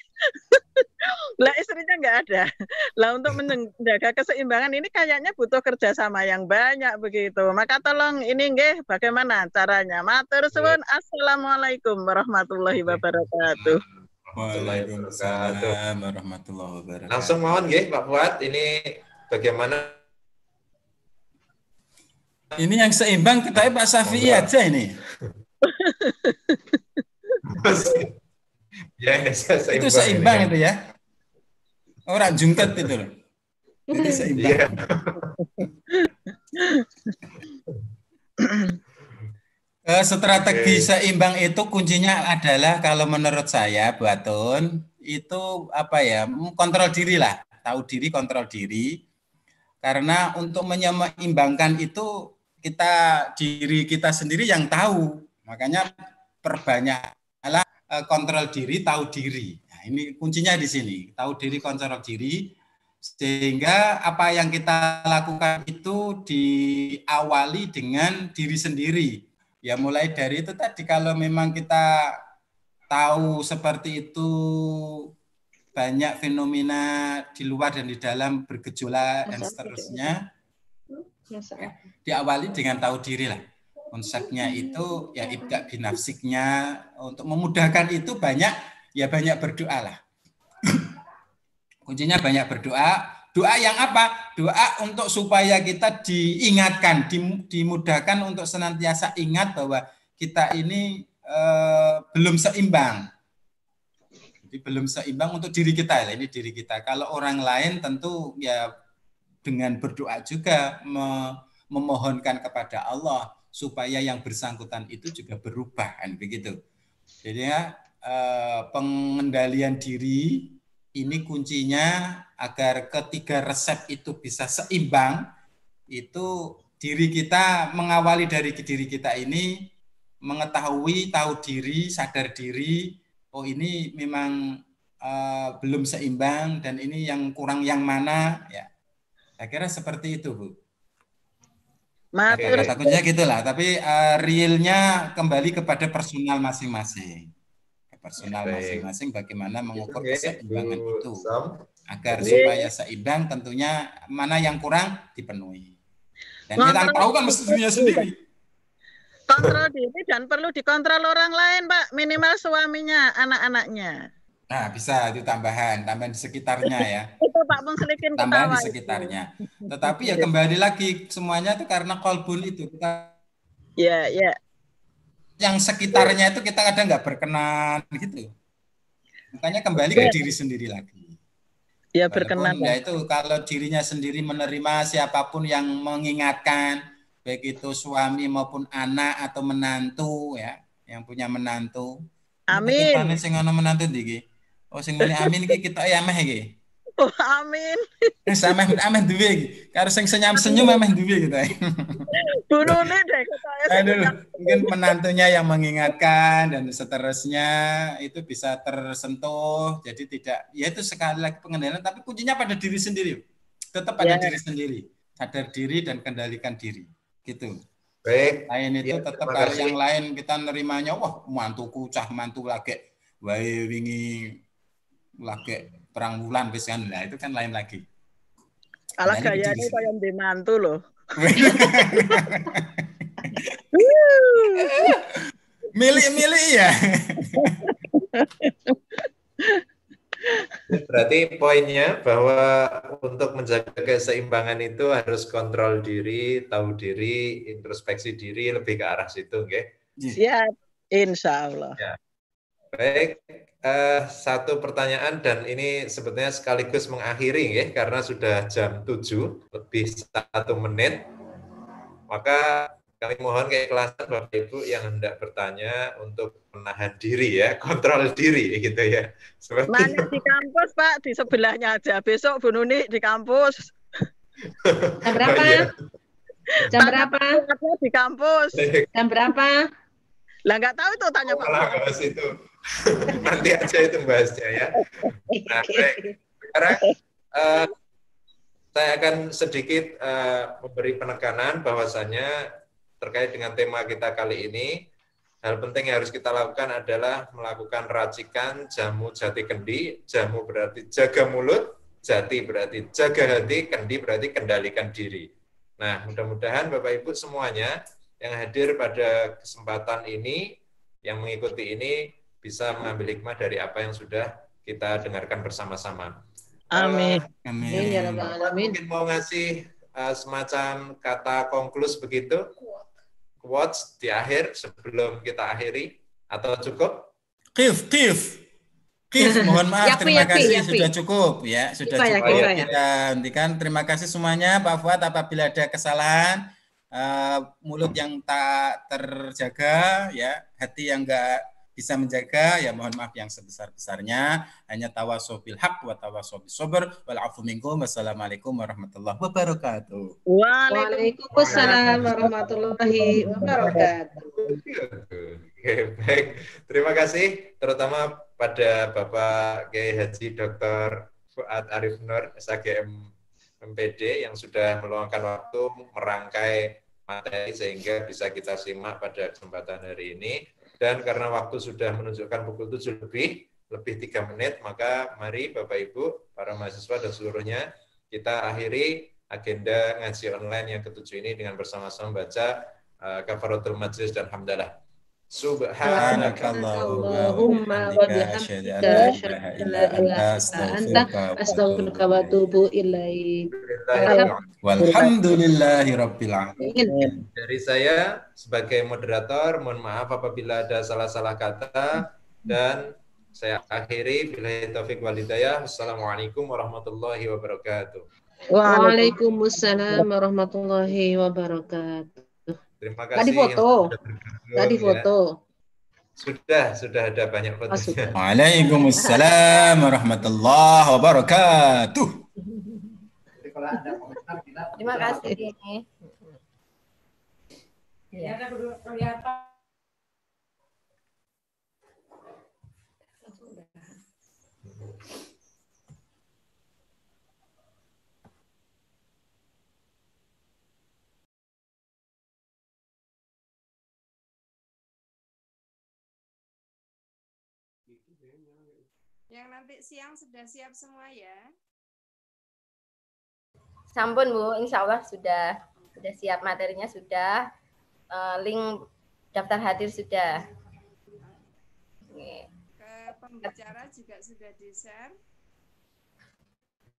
Lah istrinya nggak ada. Lah untuk menjaga keseimbangan ini kayaknya butuh kerjasama yang banyak begitu. Maka tolong ini nggih bagaimana caranya? Matur suwun. Assalamualaikum warahmatullahi wabarakatuh. Waalaikumsalam warahmatullahi wabarakatuh. Langsung mohon nggih Pak Fuad, ini bagaimana? Ini yang seimbang kita Pak Syafi'i aja ini. Ya, itu seimbang itu ya. Orang jungkat itu loh. Jadi seimbang. Strategi seimbang itu kuncinya adalah kalau menurut saya Bu Atun itu kontrol diri lah, tahu diri, kontrol diri. Karena untuk menyeimbangkan itu diri kita sendiri yang tahu. Makanya perbanyaklah kontrol diri, tahu diri. Nah, ini kuncinya di sini, tahu diri, kontrol diri, sehingga apa yang kita lakukan itu diawali dengan diri sendiri. Ya mulai dari itu tadi, kalau memang kita tahu seperti itu banyak fenomena di luar dan di dalam bergejolak dan seterusnya, ya, diawali dengan tahu diri lah. Konsepnya itu ya ibda binafsiknya, untuk memudahkan itu banyak berdoa lah. Kuncinya banyak berdoa. Doa yang apa? Doa untuk supaya kita diingatkan, dimudahkan untuk senantiasa ingat bahwa kita ini belum seimbang. Jadi belum seimbang untuk diri kita, ini diri kita. Kalau orang lain tentu ya dengan berdoa juga memohonkan kepada Allah supaya yang bersangkutan itu juga berubah, kan begitu. Jadi ya pengendalian diri ini kuncinya agar ketiga resep itu bisa seimbang. Itu diri kita, mengawali dari diri kita ini mengetahui, tahu diri, sadar diri. Oh ini memang belum seimbang dan ini yang kurang yang mana ya. Saya kira seperti itu, Bu. Kata kuncinya gitulah, tapi realnya kembali kepada personal masing-masing. Personal masing-masing bagaimana mengukur keseimbangan itu agar supaya seimbang, tentunya mana yang kurang dipenuhi. Dan kita tahu kan mestinya sendiri. Kontrol diri dan perlu dikontrol orang lain, Pak, minimal suaminya, anak-anaknya. Nah, bisa itu tambahan di sekitarnya ya. Itu Pak Pung Selikin tambahan di sekitarnya. Tetapi ya kembali lagi semuanya itu karena kolbun itu kita. Ya. Yang sekitarnya itu kita kadang nggak berkenan gitu. Makanya kembali ke diri sendiri lagi. Ya berkenan. Ya itu kalau dirinya sendiri menerima siapapun yang mengingatkan, baik itu suami maupun anak atau menantu ya, yang punya menantu. Amin. Kita sing ana menantu iki. Oh sing muni amin iki kita ya ameh iki. Oh amin. Ameh duwe iki. Karo sing senyum-senyum ameh duwe gitu. Bunune deh ketaya. Mungkin menantunya yang mengingatkan dan seterusnya itu bisa tersentuh. Jadi tidak, ya itu sekali lagi pengendalian, tapi kuncinya pada diri sendiri. Tetap pada diri sendiri. Sadar diri dan kendalikan diri. Gitu. Baik. Lain itu tetap kalau yang lain kita nerimanya, wah mantuku cah mantu lagi wae wingi lagi perang bulan wis kan. Nah, itu kan lain lagi. Ala gayane kaya ndek mantu loh. Milih-milih ya. Berarti poinnya bahwa untuk menjaga keseimbangan itu harus kontrol diri, tahu diri, introspeksi diri, lebih ke arah situ, okay? Siap, insya Allah. Ya. Baik, satu pertanyaan dan ini sebetulnya sekaligus mengakhiri, ya, karena sudah jam 7 lebih 1 menit. Maka kami mohon keikhlasan Bapak Ibu yang hendak bertanya untuk menahan diri ya, kontrol diri gitu ya. Mana di kampus Pak, di sebelahnya aja. Besok Bu Nuni di kampus. Jam berapa? Oh, iya. Jam berapa? Di kampus. Jam berapa? Lah nggak tahu tuh tanya Pak. Bahas itu. Nanti aja itu bahasnya ya. Nah, baik. Sekarang saya akan sedikit memberi penekanan bahwasannya terkait dengan tema kita kali ini, hal penting yang harus kita lakukan adalah melakukan racikan jamu jati kendi. Jamu berarti jaga mulut, jati berarti jaga hati, kendi berarti kendalikan diri. Nah, mudah-mudahan Bapak Ibu semuanya yang hadir pada kesempatan ini, yang mengikuti ini, bisa mengambil hikmah dari apa yang sudah kita dengarkan bersama-sama. Amin. Amin. Ya Rabbal Alamin. Mungkin mau ngasih semacam kata konklus begitu, quotes di akhir sebelum kita akhiri, atau cukup? Kif, mohon maaf, terima kasih sudah cukup ya, sudah cukup ya. Kita hentikan. Terima kasih semuanya, Pak Fuad. Apabila ada kesalahan, mulut yang tak terjaga, ya, hati yang enggak bisa menjaga, ya mohon maaf yang sebesar-besarnya. Hanya tawasau bil haq wa tawasau bis sabr wal afu minkum. Wassalamualaikum warahmatullahi wabarakatuh. Waalaikumsalam warahmatullahi wabarakatuh. Oke, baik. Terima kasih terutama pada Bapak Kiai Haji Dr. Fuad Arif Nur, SAGM MPD yang sudah meluangkan waktu merangkai materi sehingga bisa kita simak pada kesempatan hari ini. Dan karena waktu sudah menunjukkan pukul 7 lebih 3 menit, maka mari Bapak Ibu, para mahasiswa dan seluruhnya, kita akhiri agenda ngaji online yang ke-7 ini dengan bersama-sama baca Kafaratul Majlis dan Hamdalah. Subhanakallahumma wa bihamdika asyhadu an la ilaha illa anta astaghfiruka wa atubu ilaik. Walhamdulillahirabbil alamin. Dari saya sebagai moderator, mohon maaf apabila ada salah-salah kata dan saya akhiri billahi taufik wal hidayah. Assalamualaikum warahmatullahi wabarakatuh. Waalaikumsalam warahmatullahi wabarakatuh. Terima kasih. Tadi foto. Sudah ada banyak fotonya. Waalaikumsalam warahmatullahi wabarakatuh. Terima kasih. Ya. Yang nanti siang sudah siap semua ya? Sampun Bu, insya Allah sudah siap, materinya sudah, link daftar hadir sudah. Ke pembicara juga sudah di-share?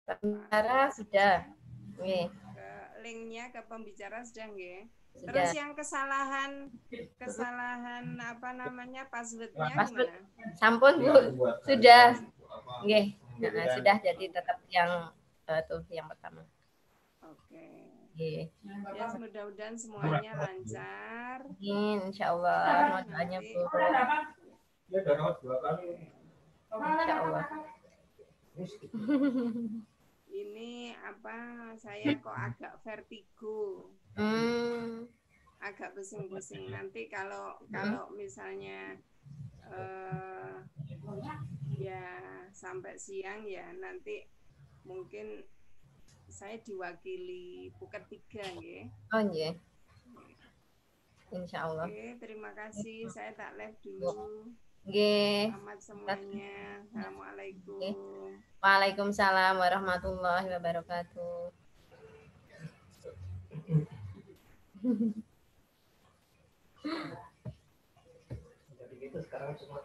Pembicara sudah. Ke linknya ke pembicara sudah nggih? Terus yang kesalahan apa namanya passwordnya gimana? Sampun Bu, sudah. Nggih. Nah, sudah, jadi tetap yang yang pertama. Oke. Nggih. Ya, mudah-mudahan semuanya lancar. Insyaallah. Mohon doanya Bu. Insyaallah. Ini apa, saya kok agak vertigo. Agak pusing-pusing. Nanti kalau misalnya ya sampai siang ya nanti mungkin saya diwakili Puket 3 nggih. Oh nggih. Insyaallah. Oke, terima kasih. Saya tak live dulu. Nggih. Selamat semuanya. Assalamualaikum. Waalaikumsalam warahmatullahi wabarakatuh. Jadi gitu sekarang semua